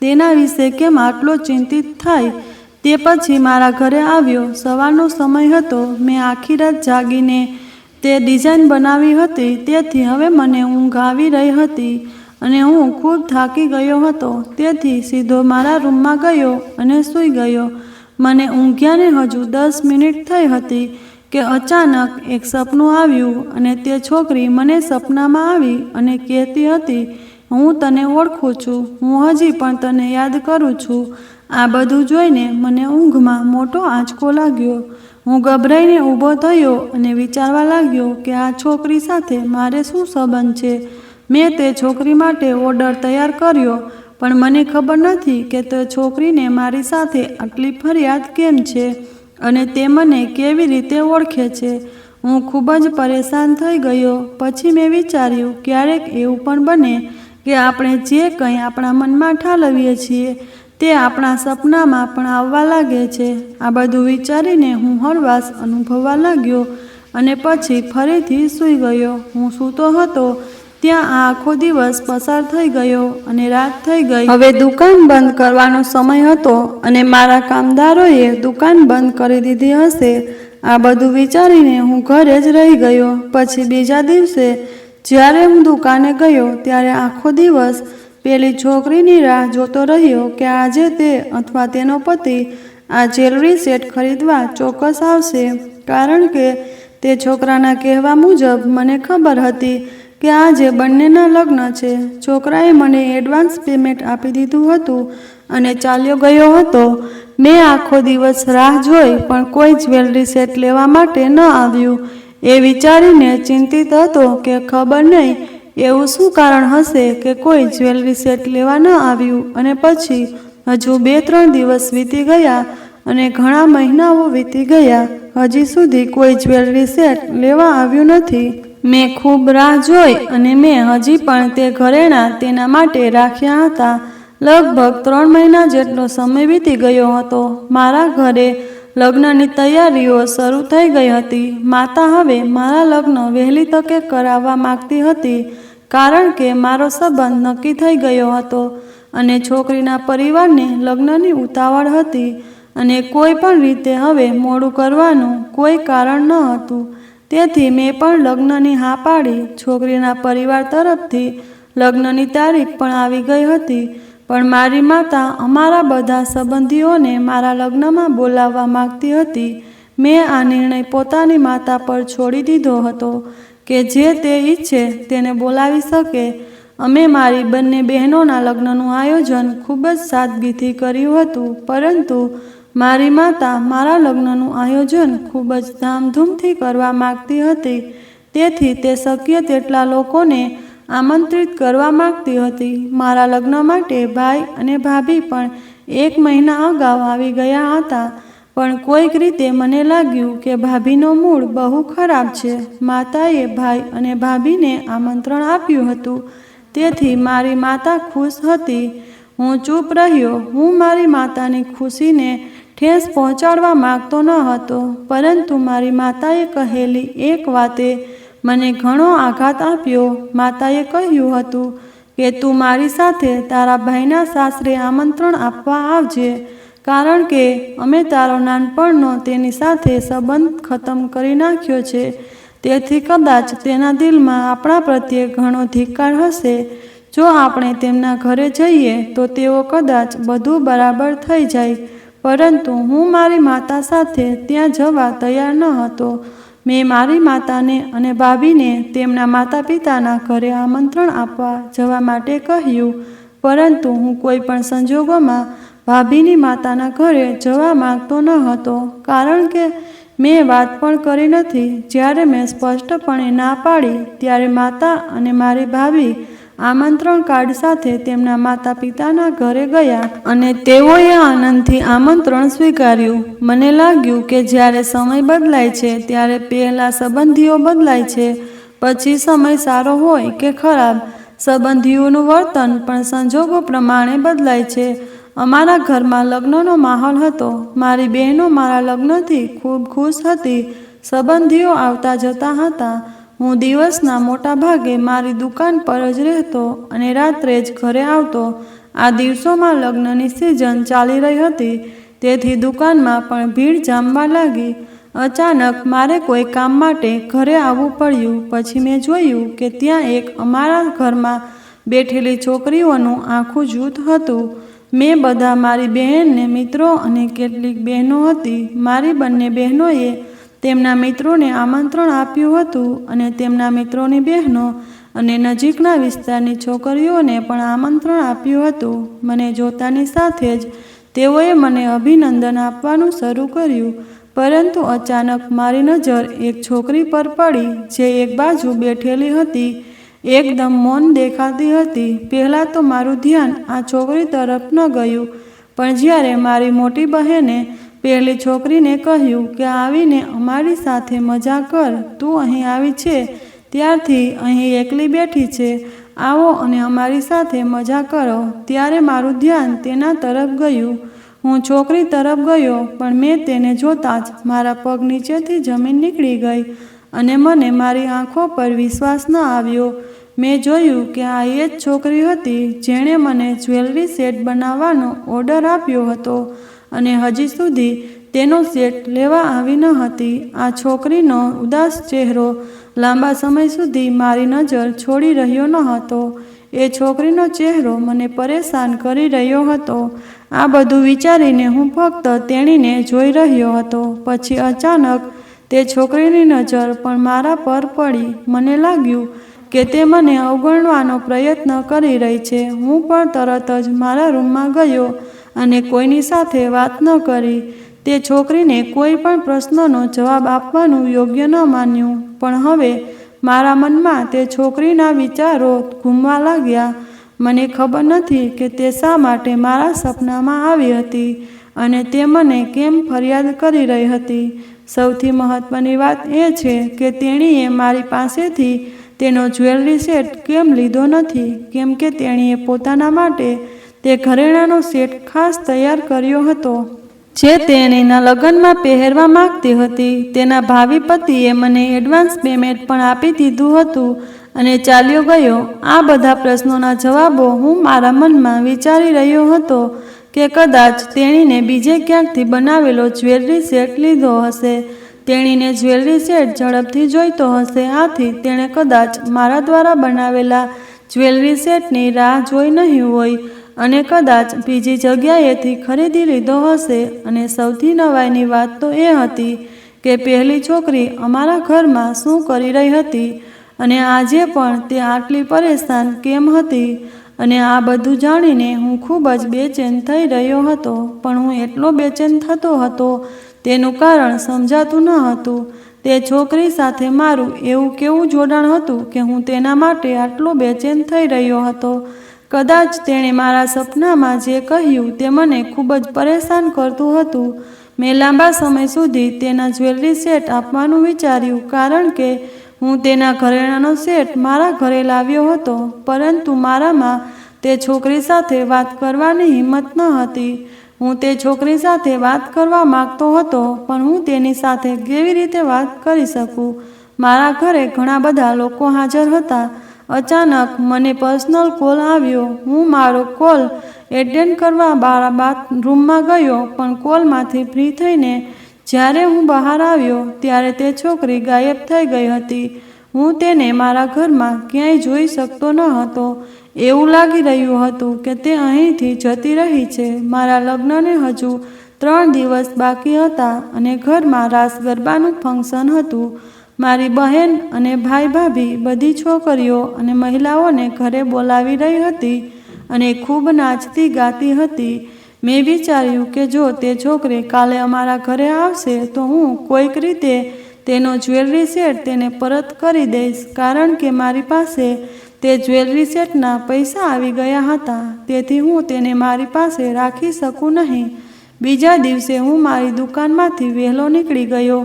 S1: તેના વિશે કેમ આટલો ચિંતિત થાય. તે પછી મારા ઘરે આવ્યો. સવારનો સમય હતો. મેં આખી રાત જાગીને તે ડિઝાઇન બનાવી હતી. તેથી હવે મને ઊંઘ આવી રહી હતી અને હું ખૂબ થાકી ગયો હતો. તેથી સીધો મારા રૂમમાં ગયો અને સૂઈ ગયો. મને ઊંઘ્યાને હજુ 10 મિનિટ થઈ હતી કે અચાનક એક સપનું આવ્યું અને તે છોકરી મને સપનામાં આવી અને કહેતી હતી, હું તને ઓળખું છું, હું હજી પણ તને યાદ કરું છું. આ બધું જોઈને મને ઊંઘમાં મોટો આંચકો લાગ્યો. હું ગભરાઈને ઊભો થયો અને વિચારવા લાગ્યો કે આ છોકરી સાથે મારે શું સંબંધ છે. મેં તે છોકરી માટે ઓર્ડર તૈયાર કર્યો, પણ મને ખબર નથી કે તે છોકરીને મારી સાથે આટલી ફરિયાદ કેમ છે અને તે મને કેવી રીતે ઓળખે છે. હું ખૂબ જ પરેશાન થઈ ગયો. પછી મેં વિચાર્યું, ક્યારેક એવું પણ બને કે આપણે જે કંઈ આપણા મનમાં ઠાલવીએ છીએ તે આપણા સપનામાં પણ આવવા લાગે છે. આ બધું વિચારીને હું હળવાશ અનુભવવા લાગ્યો અને પછી ફરીથી સૂઈ ગયો. હું સૂતો હતો ત્યાં આખો દિવસ પસાર થઈ ગયો અને રાત થઈ ગઈ. હવે દુકાન બંધ કરવાનો સમય હતો અને મારા કામદારોએ દુકાન બંધ કરી દીધી હશે. આ બધું વિચારીને હું ઘરે જ રહી ગયો. પછી બીજા દિવસે જ્યારે હું દુકાને ગયો ત્યારે આખો દિવસ પેલી છોકરીની રાહ જોતો રહ્યો કે આજે તે અથવા તેનો પતિ આ જ્વેલરી સેટ ખરીદવા ચોક્કસ આવશે. કારણ કે તે છોકરાના કહેવા મુજબ મને ખબર હતી કે આજે બંનેના લગ્ન છે. છોકરાએ મને એડવાન્સ પેમેન્ટ આપી દીધું હતું અને ચાલ્યો ગયો હતો. મેં આખો દિવસ રાહ જોઈ પણ કોઈ જ્વેલરી સેટ લેવા માટે ન આવ્યું. એ વિચારીને ચિંતિત હતો કે ખબર નહીં એવું શું કારણ હશે કે કોઈ જ્વેલરી સેટ લેવા ન આવ્યું. અને પછી હજુ 2-3 દિવસ વીતી ગયા અને ઘણા મહિનાઓ વીતી ગયા. હજી સુધી કોઈ જ્વેલરી સેટ લેવા આવ્યું નથી. મેં ખૂબ રાહ જોઈ અને મેં હજી પણ તે ઘરેણાં તેના માટે રાખ્યા હતા. લગભગ 3 મહિના જેટલો સમય વીતી ગયો હતો. મારા ઘરે લગ્નની તૈયારીઓ શરૂ થઈ ગઈ હતી. માતા હવે મારા લગ્ન વહેલી તકે કરાવવા માંગતી હતી કારણ કે મારો સંબંધ નક્કી થઈ ગયો હતો અને છોકરીના પરિવારને લગ્નની ઉતાવળ હતી અને કોઈ પણ રીતે હવે મોડું કરવાનું કોઈ કારણ ન હતું. તેથી મેં પણ લગ્નની હા પાડી. છોકરીના પરિવાર તરફથી લગ્નની તારીખ પણ આવી ગઈ હતી, પણ મારી માતા અમારા બધા સંબંધીઓને મારા લગ્નમાં બોલાવવા માંગતી હતી. મેં આ નિર્ણય પોતાની માતા પર છોડી દીધો હતો કે જે તે ઈચ્છે તેને બોલાવી શકે. અમે મારી બંને બહેનોના લગ્નનું આયોજન ખૂબ જ સાદગીથી કર્યું હતું, પરંતુ મારી માતા મારા લગ્નનું આયોજન ખૂબ જ ધામધૂમથી કરવા માંગતી હતી. તેથી તે શક્ય તેટલા લોકોને આમંત્રિત કરવા માંગતી હતી. મારા લગ્ન માટે ભાઈ અને ભાભી પણ 1 મહિના અગાઉ આવી ગયા હતા, પણ કોઈક રીતે મને લાગ્યું કે ભાભીનો મૂડ બહુ ખરાબ છે. માતાએ ભાઈ અને ભાભીને આમંત્રણ આપ્યું હતું, તેથી મારી માતા ખુશ હતી. હું ચૂપ રહ્યો. હું મારી માતાની ખુશીને ઠેસ પહોંચાડવા માંગતો ન હતો, પરંતુ મારી માતાએ કહેલી એક વાતે મને ઘણો આઘાત આપ્યો. માતાએ કહ્યું હતું કે તું મારી સાથે તારા ભાઈના સાસરે આમંત્રણ આપવા આવજે, કારણ કે અમે તારો નાનપણનો તેની સાથે સંબંધ ખતમ કરી નાખ્યો છે. તેથી કદાચ તેના દિલમાં આપણા પ્રત્યે ઘણો ધિક્કાર હશે. જો આપણે તેમના ઘરે જઈએ તો તેઓ કદાચ બધું બરાબર થઈ જાય. પરંતુ હું મારી માતા સાથે ત્યાં જવા તૈયાર ન હતો. મેં મારી માતાને અને ભાભીને તેમના માતા પિતાના ઘરે આમંત્રણ આપવા જવા માટે કહ્યું, પરંતુ હું કોઈ પણ સંજોગોમાં ભાભીની માતાના ઘરે જવા માંગતો ન હતો, કારણ કે મેં વાત પણ કરી નથી. જ્યારે મેં સ્પષ્ટપણે ના પાડી ત્યારે માતા અને મારી ભાભી આમંત્રણ કાર્ડ સાથે તેમના માતા પિતાના ઘરે ગયા અને તેઓએ આનંદથી આમંત્રણ સ્વીકાર્યું. મને લાગ્યું કે જ્યારે સમય બદલાય છે ત્યારે પહેલા સંબંધીઓ બદલાય છે, પછી સમય સારો હોય કે ખરાબ, સંબંધીઓનું વર્તન પણ સંજોગો પ્રમાણે બદલાય છે. અમારા ઘરમાં લગ્નનો માહોલ હતો. મારી બહેનો મારા લગ્નથી ખૂબ ખુશ હતી. સંબંધીઓ આવતા જતા હતા. હું દિવસના મોટા ભાગે મારી દુકાન પર જ રહેતો અને રાત્રે જ ઘરે આવતો. આ દિવસોમાં લગ્નની સિઝન ચાલી રહી હતી, તેથી દુકાનમાં પણ ભીડ જામવા લાગી. અચાનક મારે કોઈ કામ માટે ઘરે આવવું પડ્યું. પછી મેં જોયું કે ત્યાં એક અમારા ઘરમાં બેઠેલી છોકરીઓનું આખું જૂથ હતું. મેં બધા મારી બહેનને મિત્રો અને કેટલીક બહેનો હતી. મારી બંને બહેનોએ તેમના મિત્રોને આમંત્રણ આપ્યું હતું અને તેમના મિત્રોની બહેનો અને નજીકના વિસ્તારની છોકરીઓને પણ આમંત્રણ આપ્યું હતું. મને જોતાની સાથે જ તેઓએ મને અભિનંદન આપવાનું શરૂ કર્યું. પરંતુ અચાનક મારી નજર એક છોકરી પર પડી જે એક બાજુ બેઠેલી હતી, એકદમ મૌન દેખાતી હતી. પહેલાં તો મારું ધ્યાન આ છોકરી તરફ ન ગયું, પણ જ્યારે મારી મોટી બહેને પહેલી છોકરીને કહ્યું કે આવીને અમારી સાથે મજા કર, તું અહીં આવી છે ત્યારથી અહીં એકલી બેઠી છે, આવો અને અમારી સાથે મજા કરો, ત્યારે મારું ધ્યાન તેના તરફ ગયું. હું છોકરી તરફ ગયો, પણ મેં તેને જોતાં જ મારા પગ નીચેથી જમીન નીકળી ગઈ અને મને મારી આંખો પર વિશ્વાસ ન આવ્યો. મેં જોયું કે આ એ જ છોકરી હતી જેણે મને જ્વેલરી સેટ બનાવવાનો ઓર્ડર આપ્યો હતો અને હજી સુધી તેનો સેટ લેવા આવી ન હતી. આ છોકરીનો ઉદાસ ચહેરો લાંબા સમય સુધી મારી નજર છોડી રહ્યો ન હતો. એ છોકરીનો ચહેરો મને પરેશાન કરી રહ્યો હતો. આ બધું વિચારીને હું ફક્ત તેણીને જોઈ રહ્યો હતો. પછી અચાનક તે છોકરીની નજર પણ મારા પર પડી. મને લાગ્યું કે તે મને અવગણવાનો પ્રયત્ન કરી રહી છે. હું પણ તરત જ મારા રૂમમાં ગયો અને કોઈની સાથે વાત ન કરી. તે છોકરીને કોઈ પણ પ્રશ્નનો જવાબ આપવાનું યોગ્ય ન માન્યું. પણ હવે મારા મનમાં તે છોકરીના વિચારો ઘૂમવા લાગ્યા. મને ખબર નથી કે તે શા માટે મારા સપનામાં આવી હતી અને તે મને કેમ ફરિયાદ કરી રહી હતી. સૌથી મહત્વની વાત એ છે કે તેણીએ મારી પાસેથી તેનો જ્વેલરી સેટ કેમ લીધો નથી, કેમ કે તેણીએ પોતાના માટે તે ઘરેણાંનો સેટ ખાસ તૈયાર કર્યો હતો જે તેણીના લગ્નમાં પહેરવા માંગતી હતી. તેના ભાવિ પતિએ મને એડવાન્સ પેમેન્ટ પણ આપી દીધું હતું અને ચાલ્યો ગયો. આ બધા પ્રશ્નોના જવાબો હું મારા મનમાં વિચારી રહ્યો હતો કે કદાચ તેણીને બીજે ક્યાંકથી બનાવેલો જ્વેલરી સેટ લીધો હશે. તેણીને જ્વેલરી સેટ ઝડપથી જોઈતો હશે, આથી તેણે કદાચ મારા દ્વારા બનાવેલા જ્વેલરી સેટની રાહ જોઈ નહીં હોય અને કદાચ બીજી જગ્યાએથી ખરીદી લીધો હશે. અને સૌથી નવાઈની વાત તો એ હતી કે પહેલી છોકરી અમારા ઘરમાં શું કરી રહી હતી અને આજે પણ તે આટલી પરેશાન કેમ હતી. અને આ બધું જાણીને હું ખૂબ જ બેચેન થઈ રહ્યો હતો. પણ હું એટલો બેચેન થતો હતો તેનું કારણ સમજાતું ન હતું. તે છોકરી સાથે મારું એવું કેવું જોડાણ હતું કે હું તેના માટે આટલો બેચેન થઈ રહ્યો હતો. કદાચ તેણે મારા સપનામાં જે કહ્યું તે મને ખૂબ જ પરેશાન કરતું હતું. મેં લાંબા સમય સુધી તેના જ્વેલરી સેટ આપવાનું વિચાર્યું, કારણ કે હું તેના ઘરેણાંનો સેટ મારા ઘરે લાવ્યો હતો. પરંતુ મારામાં તે છોકરી સાથે વાત કરવાની હિંમત ન હતી. હું તે છોકરી સાથે વાત કરવા માંગતો હતો, પણ હું તેની સાથે કેવી રીતે વાત કરી શકું? મારા ઘરે ઘણા બધા લોકો હાજર હતા. અચાનક મને પર્સનલ કોલ આવ્યો. હું મારો કોલ એટેન્ડ કરવા મારા બાથરૂમમાં ગયો, પણ કોલમાંથી ફ્રી થઈને જ્યારે હું બહાર આવ્યો ત્યારે તે છોકરી ગાયબ થઈ ગઈ હતી. હું તેને મારા ઘરમાં ક્યાંય જોઈ શકતો ન હતો. એવું લાગી રહ્યું હતું કે તે અહીંથી જતી રહી છે. મારા લગ્નને હજુ 3 દિવસ બાકી હતા અને ઘરમાં રાસ ગરબાનું ફંક્શન હતું. મારી બહેન અને ભાઈ ભાભી બધી છોકરીઓ અને મહિલાઓને ઘરે બોલાવી રહી હતી અને ખૂબ નાચતી ગાતી હતી. મેં વિચાર્યું કે જો તે છોકરી કાલે અમારા ઘરે આવશે તો હું કોઈક રીતે તેનો જ્વેલરી સેટ તેને પરત કરી દઈશ, કારણ કે મારી પાસે તે જ્વેલરી સેટના પૈસા આવી ગયા હતા, તેથી હું તેને મારી પાસે રાખી શકું નહીં. બીજા દિવસે હું મારી દુકાનમાંથી વહેલો નીકળી ગયો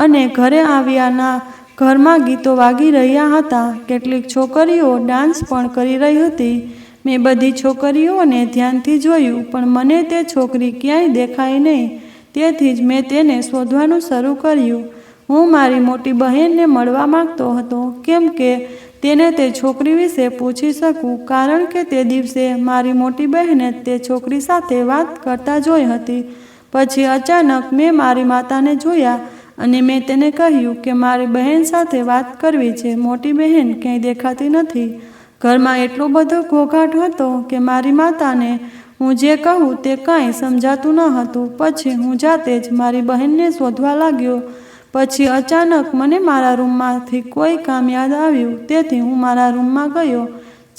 S1: અને ઘરે આવ્યાના ઘરમાં ગીતો વાગી રહ્યા હતા. કેટલીક છોકરીઓ ડાન્સ પણ કરી રહી હતી. મેં બધી છોકરીઓને ધ્યાનથી જોયું, પણ મને તે છોકરી ક્યાંય દેખાઈ નહીં. તેથી જ મેં તેને શોધવાનું શરૂ કર્યું. હું મારી મોટી બહેનને મળવા માંગતો હતો, કેમ કે તેને તે છોકરી વિશે પૂછી શકું, કારણ કે તે દિવસે મારી મોટી બહેને તે છોકરી સાથે વાત કરતા જોઈ હતી. પછી અચાનક મેં મારી માતાને જોયા અને મેં તેને કહ્યું કે મારી બહેન સાથે વાત કરવી છે. મોટી બહેન ક્યાંય દેખાતી નથી. ઘરમાં એટલો બધો ઘોઘાટ હતો કે મારી માતાને હું જે કહું તે કાંઈ સમજાતું ન હતું. પછી હું જાતે જ મારી બહેનને શોધવા લાગ્યો. પછી અચાનક મને મારા રૂમમાંથી કોઈ કામ યાદ આવ્યું, તેથી હું મારા રૂમમાં ગયો.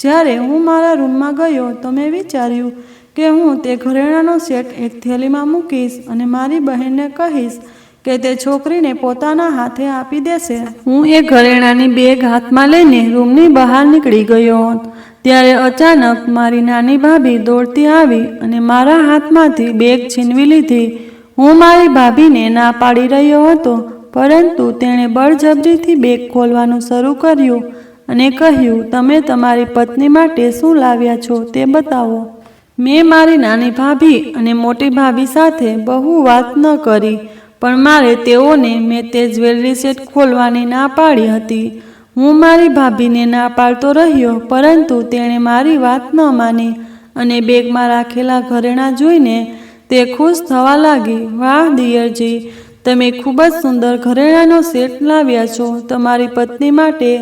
S1: જ્યારે હું મારા રૂમમાં ગયો તો મેં વિચાર્યું કે હું તે ઘરેણાંનો સેટ એક થેલીમાં મૂકીશ અને મારી બહેનને કહીશ કે તે છોકરીને પોતાના હાથે આપી દેશે. હું એ ઘરેણાંની બેગ હાથમાં લઈને રૂમની બહાર નીકળી ગયો. ત્યારે અચાનક મારી નાની ભાભી દોડતી આવી અને મારા હાથમાંથી બેગ છીનવી લીધી. હું મારી ભાભીને ના પાડી રહ્યો હતો, પરંતુ તેણે બળજબરીથી બેગ ખોલવાનું શરૂ કર્યું અને કહ્યું, તમે તમારી પત્ની માટે શું લાવ્યા છો તે બતાવો. મેં મારી નાની ભાભી અને મોટી ભાભી સાથે બહુ વાત ન કરી, પણ મારે તેઓને મેં તે જ્વેલરી સેટ ખોલવાની ના પાડી હતી. હું મારી ભાભીને ના પાડતો રહ્યો, પરંતુ તેણે મારી વાત ન માની અને બેગમાં રાખેલા ઘરેણાં જોઈને તે ખુશ થવા લાગી. વાહ દિયરજી, તમે ખૂબ જ સુંદર ઘરેણાંનો સેટ લાવ્યા છો તમારી પત્ની માટે.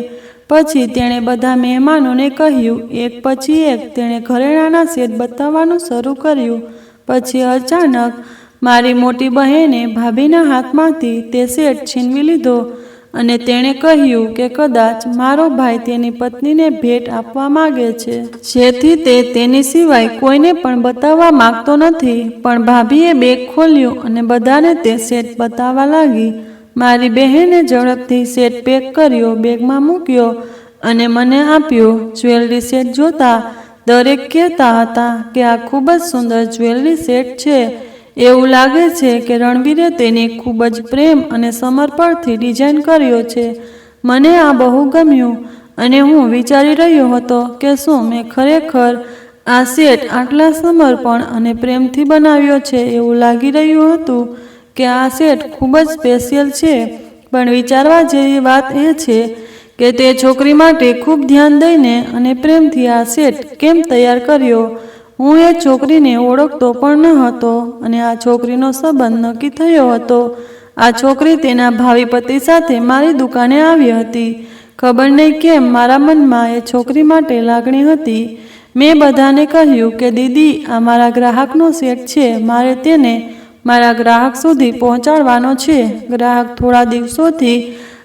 S1: પછી તેણે બધા મહેમાનોને કહ્યું. એક પછી એક તેણે ઘરેણાંના સેટ બતાવવાનું શરૂ કર્યું. પછી અચાનક મારી મોટી બહેને ભાભીના હાથમાંથી તે સેટ છીનવી લીધો અને તેણે કહ્યું કે કદાચ મારો ભાઈ તેની પત્નીને ભેટ આપવા માંગે છે, જેથી તે તેની સિવાય કોઈને પણ બતાવવા માંગતો નથી. પણ ભાભીએ બેગ ખોલ્યું અને બધાને તે સેટ બતાવવા લાગી. મારી બહેને ઝડપથી સેટ પેક કર્યો, બેગમાં મૂક્યો અને મને આપ્યો. જ્વેલરી સેટ જોતા દરેક કહેતા હતા કે આ ખૂબ જ સુંદર જ્વેલરી સેટ છે. એવું લાગે છે કે રણવીરે તેને ખૂબ જ પ્રેમ અને સમર્પણથી ડિઝાઇન કર્યો છે. મને આ બહુ ગમ્યું અને હું વિચારી રહ્યો હતો કે શું મેં ખરેખર આ સેટ આટલા સમર્પણ અને પ્રેમથી બનાવ્યો છે. એવું લાગી રહ્યું હતું કે આ સેટ ખૂબ જ સ્પેશિયલ છે. પણ વિચારવા જેવી વાત એ છે કે તે છોકરી માટે ખૂબ ધ્યાન દઈને અને પ્રેમથી આ સેટ કેમ તૈયાર કર્યો. હું એ છોકરીને ઓળખતો પણ ન હતો અને આ છોકરીનો સંબંધ નક્કી થયો હતો. આ છોકરી તેના ભાવિ પતિ સાથે મારી દુકાને આવી હતી. ખબર નહીં કેમ મારા મનમાં એ છોકરી માટે લાગણી હતી. મેં બધાને કહ્યું કે દીદી, આ મારા ગ્રાહકનો સેટ છે, મારે તેને મારા ગ્રાહક સુધી પહોંચાડવાનો છે. ગ્રાહક થોડા દિવસોથી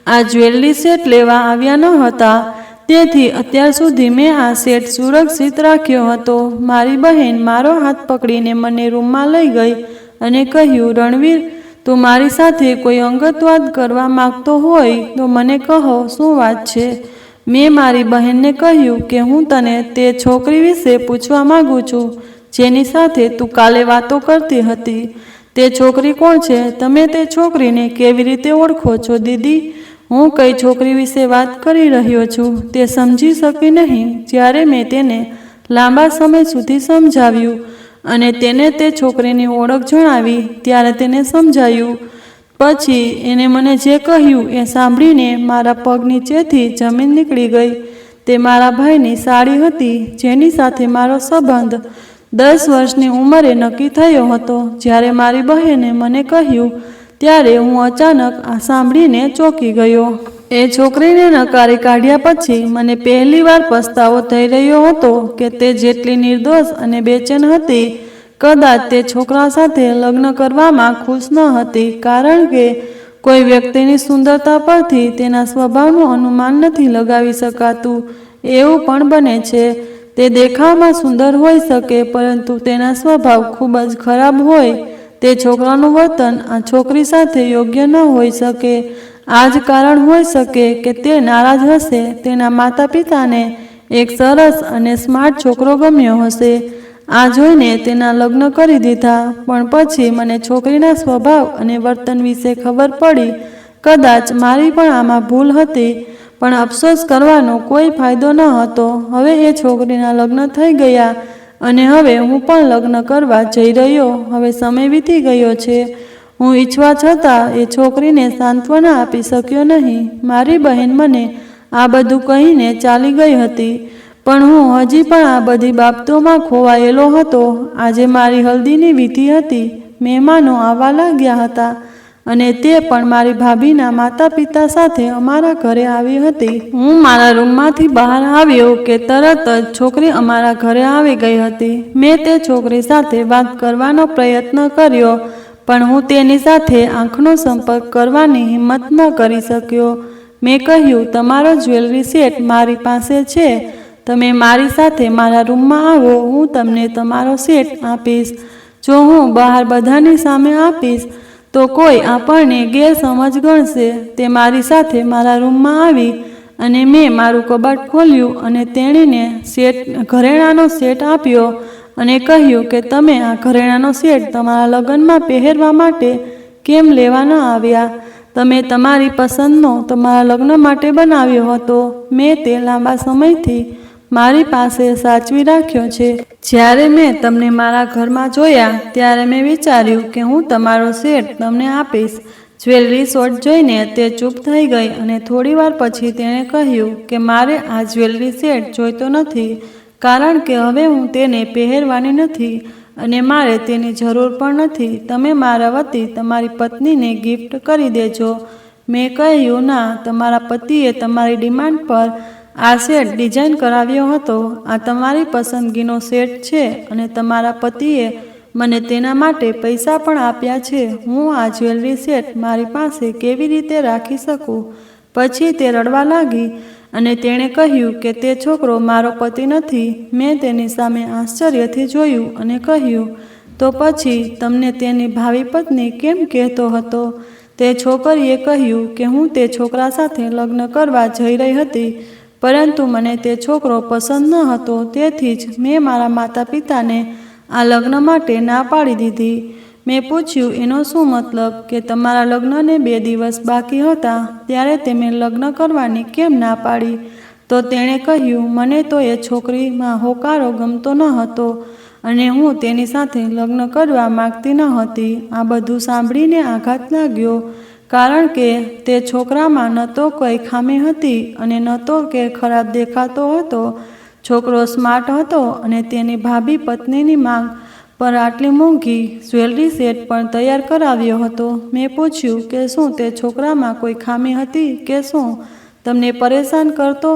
S1: આ જ્વેલરી સેટ લેવા આવ્યા ન હતા, તેથી અત્યાર સુધી મેં આ સેટ સુરક્ષિત રાખ્યો હતો. મારી બહેન મારો હાથ પકડીને મને રૂમમાં લઈ ગઈ અને કહ્યું, રણવીર, તું મારી સાથે કોઈ અંગત વાત કરવા માંગતો હોય તો મને કહો, શું વાત છે? મેં મારી બહેનને કહ્યું કે હું તને તે છોકરી વિશે પૂછવા માંગુ છું, જેની સાથે તું કાલે વાતો કરતી હતી. તે છોકરી કોણ છે? તમે તે છોકરીને કેવી રીતે ઓળખો છો દીદી? હું કઈ છોકરી વિશે વાત કરી રહ્યો છું તે સમજી શકી નહીં. જ્યારે મેં તેને લાંબા સમય સુધી સમજાવ્યું અને તેને તે છોકરીની ઓળખ જણાવી, ત્યારે તેને સમજાયું. પછી એને મને જે કહ્યું એ સાંભળીને મારા પગ નીચેથી જમીન નીકળી ગઈ. તે મારા ભાઈની સાળી હતી, જેની સાથે મારો સંબંધ 10 વર્ષની ઉંમરે નક્કી થયો હતો. જ્યારે મારી બહેને મને કહ્યું, ત્યારે હું અચાનક આ સાંભળીને ચોંકી ગયો. એ છોકરીને નકારી કાઢ્યા પછી મને પહેલીવાર પસ્તાવો થઈ રહ્યો હતો કે તે જેટલી નિર્દોષ અને બેચેન હતી, કદાચ તે છોકરા સાથે લગ્ન કરવામાં ખુશ ન હતી. કારણ કે કોઈ વ્યક્તિની સુંદરતા પરથી તેના સ્વભાવનું અનુમાન નથી લગાવી શકાતું. એવું પણ બને છે તે દેખાવમાં સુંદર હોઈ શકે, પરંતુ તેના સ્વભાવ ખૂબ જ ખરાબ હોય. તે છોકરાનું વર્તન આ છોકરી સાથે યોગ્ય ન હોઈ શકે. આ જ કારણ હોઈ શકે કે તે નારાજ હશે. તેના માતા પિતાને એક સરસ અને સ્માર્ટ છોકરો ગમ્યો હશે. આ જોઈને તેના લગ્ન કરી દીધા. પણ પછી મને છોકરીના સ્વભાવ અને વર્તન વિશે ખબર પડી. કદાચ મારી પણ આમાં ભૂલ હતી, પણ અફસોસ કરવાનો કોઈ ફાયદો ન હતો. હવે એ છોકરીના લગ્ન થઈ ગયા અને હવે હું પણ લગ્ન કરવા જઈ રહ્યો. હવે સમય વીતી ગયો છે. હું ઈચ્છવા છતાં એ છોકરીને સાંત્વના આપી શક્યો નહીં. મારી બહેન મને આ બધું કહીને ચાલી ગઈ હતી, પણ હું હજી પણ આ બધી બાબતોમાં ખોવાયેલો હતો. આજે મારી હલ્દીની વિધિ હતી. મહેમાનો આવવા લાગ્યા હતા અને તે પણ મારી ભાભીના માતા પિતા સાથે અમારા ઘરે આવી હતી. હું મારા રૂમમાંથી બહાર આવ્યો કે તરત જ છોકરી અમારા ઘરે આવી ગઈ હતી. મેં તે છોકરી સાથે વાત કરવાનો પ્રયત્ન કર્યો, પણ હું તેની સાથે આંખનો સંપર્ક કરવાની હિંમત ન કરી શક્યો. મેં કહ્યું, તમારો જ્વેલરી સેટ મારી પાસે છે. તમે મારી સાથે મારા રૂમમાં આવો. હું તમને તમારો સેટ આપીશ. જો હું બહાર બધાની સામે આપીશ તો કોઈ આપણને ગેરસમજ ગણશે. તે મારી સાથે મારા રૂમમાં આવી અને મેં મારું કબાટ ખોલ્યું અને તેણીને ઘરેણાંનો સેટ આપ્યો અને કહ્યું કે તમે આ ઘરેણાંનો સેટ તમારા લગ્નમાં પહેરવા માટે કેમ લેવા ન આવ્યા? તમે તમારી પસંદનો તમારા લગ્ન માટે બનાવ્યો હતો. મેં તે લાંબા સમયથી મારી પાસે સાચવી રાખ્યો છે. જ્યારે મેં તમને મારા ઘરમાં જોયા ત્યારે મેં વિચાર્યું કે હું તમારો સેટ તમને આપીશ. જ્વેલરી શોટ જોઈને તે ચૂપ થઈ ગઈ અને થોડી વાર પછી તેણે કહ્યું કે મારે આ જ્વેલરી સેટ જોઈતો નથી, કારણ કે હવે હું તેને પહેરવાની નથી અને મારે તેની જરૂર પણ નથી. તમે મારા વતી તમારી પત્નીને ગિફ્ટ કરી દેજો. મેં કહ્યું, ના, તમારા પતિએ તમારી ડિમાન્ડ પર આ સેટ ડિઝાઇન કરાવ્યો હતો. આ તમારી પસંદગીનો સેટ છે અને તમારા પતિએ મને તેના માટે પૈસા પણ આપ્યા છે. હું આ જ્વેલરી સેટ મારી પાસે કેવી રીતે રાખી શકું? પછી તે રડવા લાગી અને તેણે કહ્યું કે તે છોકરો મારો પતિ નથી. મેં તેની સામે આશ્ચર્યથી જોયું અને કહ્યું, તો પછી તમને તેની ભાવિ પત્ની કેમ કહેતો હતો? તે છોકરીએ કહ્યું કે હું તે છોકરા સાથે લગ્ન કરવા જઈ રહી હતી, પરંતુ મને તે છોકરો પસંદ ન હતો. તેથી જ મેં મારા માતા પિતાને આ લગ્ન માટે ના પાડી દીધી. મેં પૂછ્યું, એનો શું મતલબ કે તમારા લગ્નને 2 દિવસ બાકી હતા ત્યારે તમે લગ્ન કરવાની કેમ ના પાડી? તો તેણે કહ્યું, મને તો એ છોકરીમાં હોકારો ગમતો ન હતો અને હું તેની સાથે લગ્ન કરવા માંગતી ન હતી. આ બધું સાંભળીને આઘાત લાગ્યો, કારણ કે તે છોકરામાં ન તો કોઈ ખામી હતી અને ન તો કે ખરાબ દેખાતો હતો. છોકરો સ્માર્ટ હતો અને તેની ભાભી પત્નીની માંગ પર આટલી મોંઘી જ્વેલરી સેટ પણ તૈયાર કરાવ્યો હતો. મેં પૂછ્યું કે શું તે છોકરામાં કોઈ ખામી હતી કે શું તમને પરેશાન કરતો,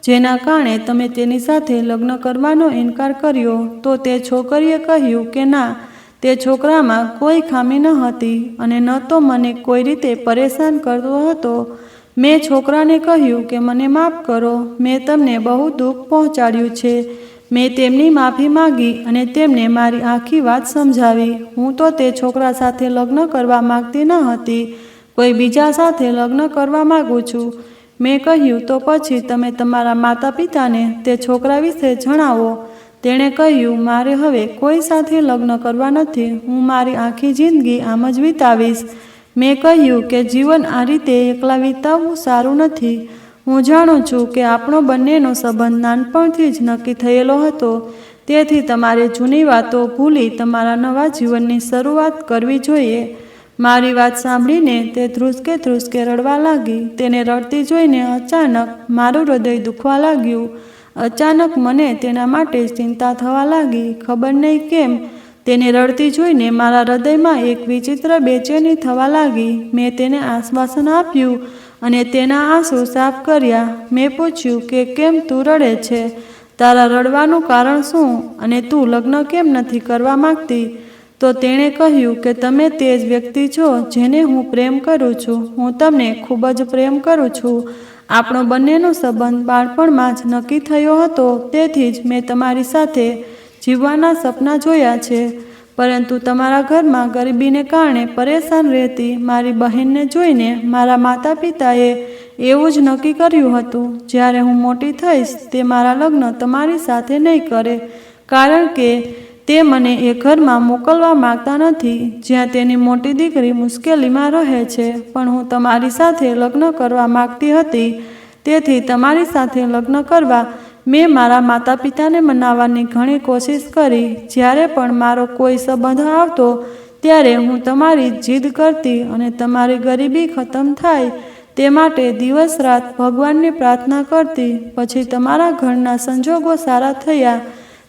S1: જેના કારણે તમે તેની સાથે લગ્ન કરવાનો ઇનકાર કર્યો? તો તે છોકરીએ કહ્યું કે ના, તે છોકરામાં કોઈ ખામી ન હતી અને ન તો મને કોઈ રીતે પરેશાન કરતો હતો. મેં છોકરાને કહ્યું કે મને માફ કરો, મેં તમને બહુ દુઃખ પહોંચાડ્યું છે. મેં તેમની માફી માંગી અને તેમને મારી આખી વાત સમજાવી. હું તો તે છોકરા સાથે લગ્ન કરવા માંગતી ન હતી, કોઈ બીજા સાથે લગ્ન કરવા માંગુ છું. મેં કહ્યું, તો પછી તમે તમારા માતા પિતાને તે છોકરા વિશે જણાવો. તેણે કહ્યું, મારે હવે કોઈ સાથે લગ્ન કરવા નથી. હું મારી આખી જિંદગી આમ જ વિતાવીશ. મેં કહ્યું કે જીવન આ રીતે એકલા વિતાવવું સારું નથી. હું જાણું છું કે આપણો બંનેનો સંબંધ નાનપણથી જ નક્કી થયેલો હતો. તેથી તમારે જૂની વાતો ભૂલી તમારા નવા જીવનની શરૂઆત કરવી જોઈએ. મારી વાત સાંભળીને તે ધ્રુસકે રડવા લાગી. તેને રડતી જોઈને અચાનક મારું હૃદય દુખવા લાગ્યું. અચાનક મને તેના માટે ચિંતા થવા લાગી. ખબર નહીં કેમ તેને રડતી જોઈને મારા હૃદયમાં એક વિચિત્ર બેચેની થવા લાગી. મેં તેને આશ્વાસન આપ્યું અને તેના આંસુ સાફ કર્યા. મેં પૂછ્યું કે કેમ તું રડે છે? તારા રડવાનું કારણ શું? અને તું લગ્ન કેમ નથી કરવા માંગતી? તો તેણે કહ્યું કે તમે તે જ વ્યક્તિ છો જેને હું પ્રેમ કરું છું. હું તમને ખૂબ જ પ્રેમ કરું છું. આપણો બંનેનો સંબંધ બાળપણમાં જ નક્કી થયો હતો, તેથી જ મેં તમારી સાથે જીવવાના સપના જોયા છે. પરંતુ તમારા ઘરમાં ગરીબીને કારણે પરેશાન રહેતી મારી બહેનને જોઈને મારા માતા પિતાએ એવું જ નક્કી કર્યું હતું, જ્યારે હું મોટી થઈશ તે મારા લગ્ન તમારી સાથે નહીં કરે, કારણ કે તે મને એ ઘરમાં મોકલવા માગતા નથી જ્યાં તેની મોટી દીકરી મુશ્કેલીમાં રહે છે. પણ હું તમારી સાથે લગ્ન કરવા માગતી હતી, તેથી તમારી સાથે લગ્ન કરવા મેં મારા માતા પિતાને મનાવવાની ઘણી કોશિશ કરી. જ્યારે પણ મારો કોઈ સંબંધ આવતો ત્યારે હું તમારી જીદ કરતી અને તમારી ગરીબી ખતમ થાય તે માટે દિવસ રાત ભગવાનને પ્રાર્થના કરતી. પછી તમારા ઘરના સંજોગો સારા થયા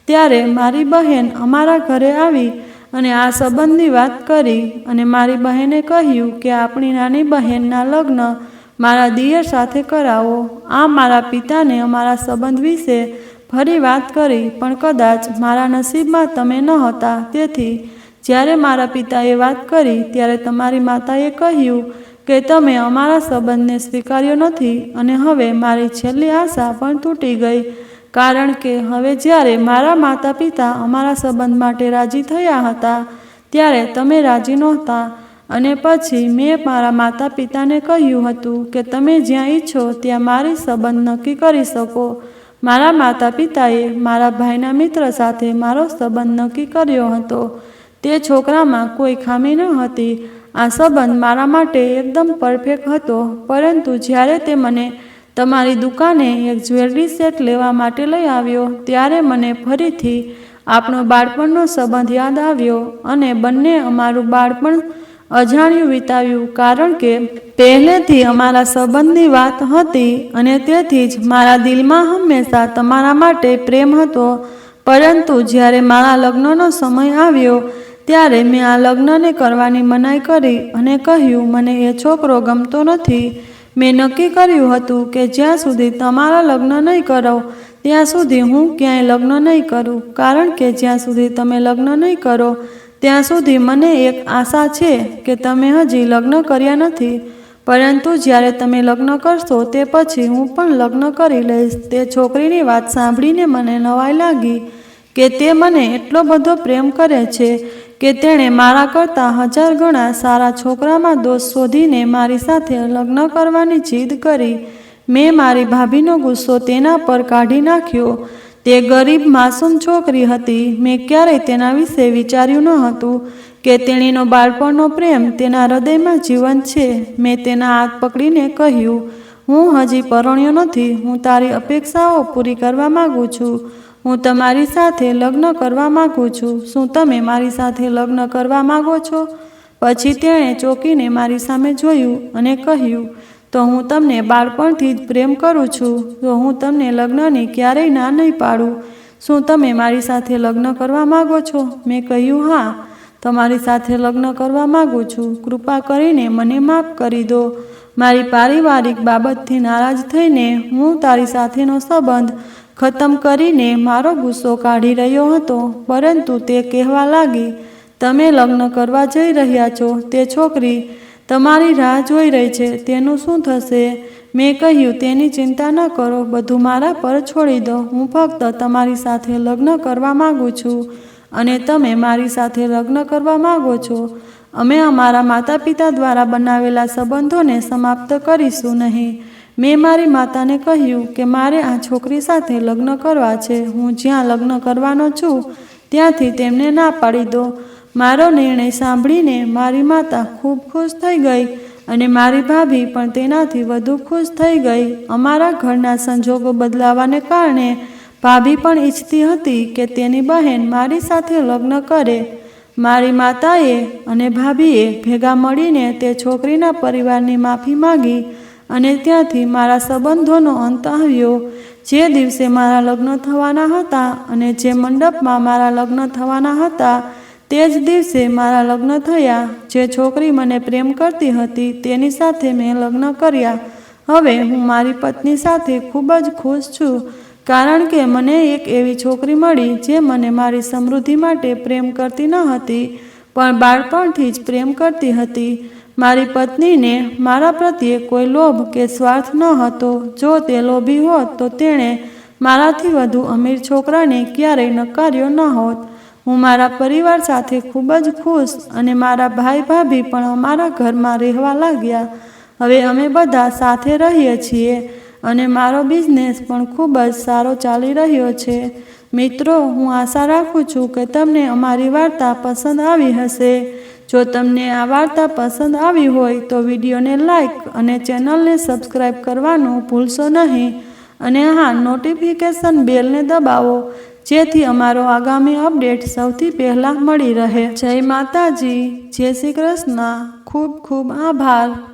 S1: ત્યારે મારી બહેન અમારા ઘરે આવી અને આ સંબંધની વાત કરી અને મારી બહેને કહ્યું કે આપણી નાની બહેનના લગ્ન મારા દિયર સાથે કરાવો. આમ મારા પિતાને અમારા સંબંધ વિશે ફરી વાત કરી, પણ કદાચ મારા નસીબમાં તમે ન હતા. તેથી જ્યારે મારા પિતાએ વાત કરી ત્યારે તમારી માતાએ કહ્યું કે તમે અમારા સંબંધને સ્વીકાર્યો નથી અને હવે મારી છેલ્લી આશા પણ તૂટી ગઈ, કારણ કે હવે જ્યારે મારા માતા પિતા અમારા સંબંધ માટે રાજી થયા હતા ત્યારે તમે રાજી નહોતા. અને પછી મેં મારા માતા પિતાને કહ્યું હતું કે તમે જ્યાં ઈચ્છો ત્યાં મારી સંબંધ નક્કી કરી શકો. મારા માતા પિતાએ મારા ભાઈના મિત્ર સાથે મારો સંબંધ નક્કી કર્યો હતો. તે છોકરામાં કોઈ ખામી ન હતી. આ સંબંધ મારા માટે એકદમ પરફેક્ટ હતો. પરંતુ જ્યારે તે મને તમારી દુકાને એક જ્વેલરી સેટ લેવા માટે લઈ આવ્યો ત્યારે મને ફરીથી આપણો બાળપણનો સંબંધ યાદ આવ્યો અને બંને અમારું બાળપણ અજાણ્યું વિતાવ્યું, કારણ કે પહેલેથી અમારા સંબંધની વાત હતી અને તેથી જ મારા દિલમાં હંમેશા તમારા માટે પ્રેમ હતો. પરંતુ જ્યારે મારા લગ્નનો સમય આવ્યો ત્યારે મેં આ લગ્નને કરવાની મનાઈ કરી અને કહ્યું મને એ છોકરો ગમતો નથી. મેં નક્કી કર્યું હતું કે જ્યાં સુધી તમારા લગ્ન નહીં કરો ત્યાં સુધી હું ક્યાંય લગ્ન નહીં કરું, કારણ કે જ્યાં સુધી તમે લગ્ન નહીં કરો ત્યાં સુધી મને એક આશા છે કે તમે હજી લગ્ન કર્યા નથી. પરંતુ જ્યારે તમે લગ્ન કરશો તે પછી હું પણ લગ્ન કરી લઈશ. તે છોકરીની વાત સાંભળીને મને નવાઈ લાગી કે તે મને એટલો બધો પ્રેમ કરે છે કે તેણે મારા કરતાં 1000 ગણા સારા છોકરામાં દોષ શોધીને મારી સાથે લગ્ન કરવાની જીદ કરી. મેં મારી ભાભીનો ગુસ્સો તેના પર કાઢી નાખ્યો. તે ગરીબ માસૂમ છોકરી હતી. મેં ક્યારેય તેના વિશે વિચાર્યું ન હતું કે તેણીનો બાળપણનો પ્રેમ તેના હૃદયમાં જીવંત છે. મેં તેના હાથ પકડીને કહ્યું, હું હજી પરણ્યો નથી. હું તારી અપેક્ષાઓ પૂરી કરવા માગું છું. હું તમારી સાથે લગ્ન કરવા માગું છું. શું તમે મારી સાથે લગ્ન કરવા માગો છો? પછી તેણે ચોંકીને મારી સામે જોયું અને કહ્યું, તો હું તમને બાળપણથી જ પ્રેમ કરું છું. તો હું તમને લગ્નની ક્યારેય ના નહીં પાડું. શું તમે મારી સાથે લગ્ન કરવા માગો છો? મેં કહ્યું, હા, તમારી સાથે લગ્ન કરવા માગું છું. કૃપા કરીને મને માફ કરી દો. મારી પારિવારિક બાબતથી નારાજ થઈને હું તારી સાથેનો સંબંધ ખતમ કરીને મારો ગુસ્સો કાઢી રહ્યો હતો. પરંતુ તે કહેવા લાગી, તમે લગ્ન કરવા જઈ રહ્યા છો, તે છોકરી તમારી રાહ જોઈ રહી છે, તેનું શું થશે? મેં કહ્યું, તેની ચિંતા ન કરો, બધું મારા પર છોડી દો. હું ફક્ત તમારી સાથે લગ્ન કરવા માગું છું અને તમે મારી સાથે લગ્ન કરવા માગો છો. અમે અમારા માતા પિતા દ્વારા બનાવેલા સંબંધોને સમાપ્ત કરીશું નહીં. મેં મારી માતાને કહ્યું કે મારે આ છોકરી સાથે લગ્ન કરવા છે. હું જ્યાં લગ્ન કરવાનો છું ત્યાંથી તેમને ના પાડી દો. મારો નિર્ણય સાંભળીને મારી માતા ખૂબ ખુશ થઈ ગઈ અને મારી ભાભી પણ તેનાથી વધુ ખુશ થઈ ગઈ. અમારા ઘરના સંજોગો બદલાવાને કારણે ભાભી પણ ઈચ્છતી હતી કે તેની બહેન મારી સાથે લગ્ન કરે. મારી માતાએ અને ભાભીએ ભેગા મળીને તે છોકરીના પરિવારની માફી માંગી અને ત્યાંથી મારા સંબંધોનો અંત આવ્યો. જે દિવસે મારા લગ્ન થવાના હતા અને જે મંડપમાં મારા લગ્ન થવાના હતા તે જ દિવસે મારા લગ્ન થયા. જે છોકરી મને પ્રેમ કરતી હતી તેની સાથે મેં લગ્ન કર્યા. હવે હું મારી પત્ની સાથે ખૂબ જ ખુશ છું, કારણ કે મને એક એવી છોકરી મળી જે મને મારી સમૃદ્ધિ માટે પ્રેમ કરતી ન હતી, પણ બાળપણથી જ પ્રેમ કરતી હતી. મારી પત્નીને મારા પ્રત્યે કોઈ લોભ કે સ્વાર્થ ન હતો. જો તે લોભી હોત તો તેણે મારાથી વધુ અમીર છોકરાને ક્યારેય નકાર્યો ન હોત. હું મારા પરિવાર સાથે ખૂબ જ ખુશ અને મારા ભાઈ ભાભી પણ અમારા ઘરમાં રહેવા લાગ્યા. હવે અમે બધા સાથે રહીએ છીએ અને મારો બિઝનેસ પણ ખૂબ જ સારો ચાલી રહ્યો છે. મિત્રો, હું આશા રાખું છું કે તમને અમારી વાર્તા પસંદ આવી હશે. જો તમને આ વાર્તા પસંદ આવી હોય તો વિડીયોને લાઈક અને ચેનલને સબસ્ક્રાઈબ કરવાનું ભૂલશો નહીં. અને હા, નોટિફિકેશન બેલને દબાવો જેથી અમારો આગામી અપડેટ સૌથી પહેલાં મળી રહે. જય માતાજી, જય શ્રી કૃષ્ણ. ખૂબ ખૂબ આભાર.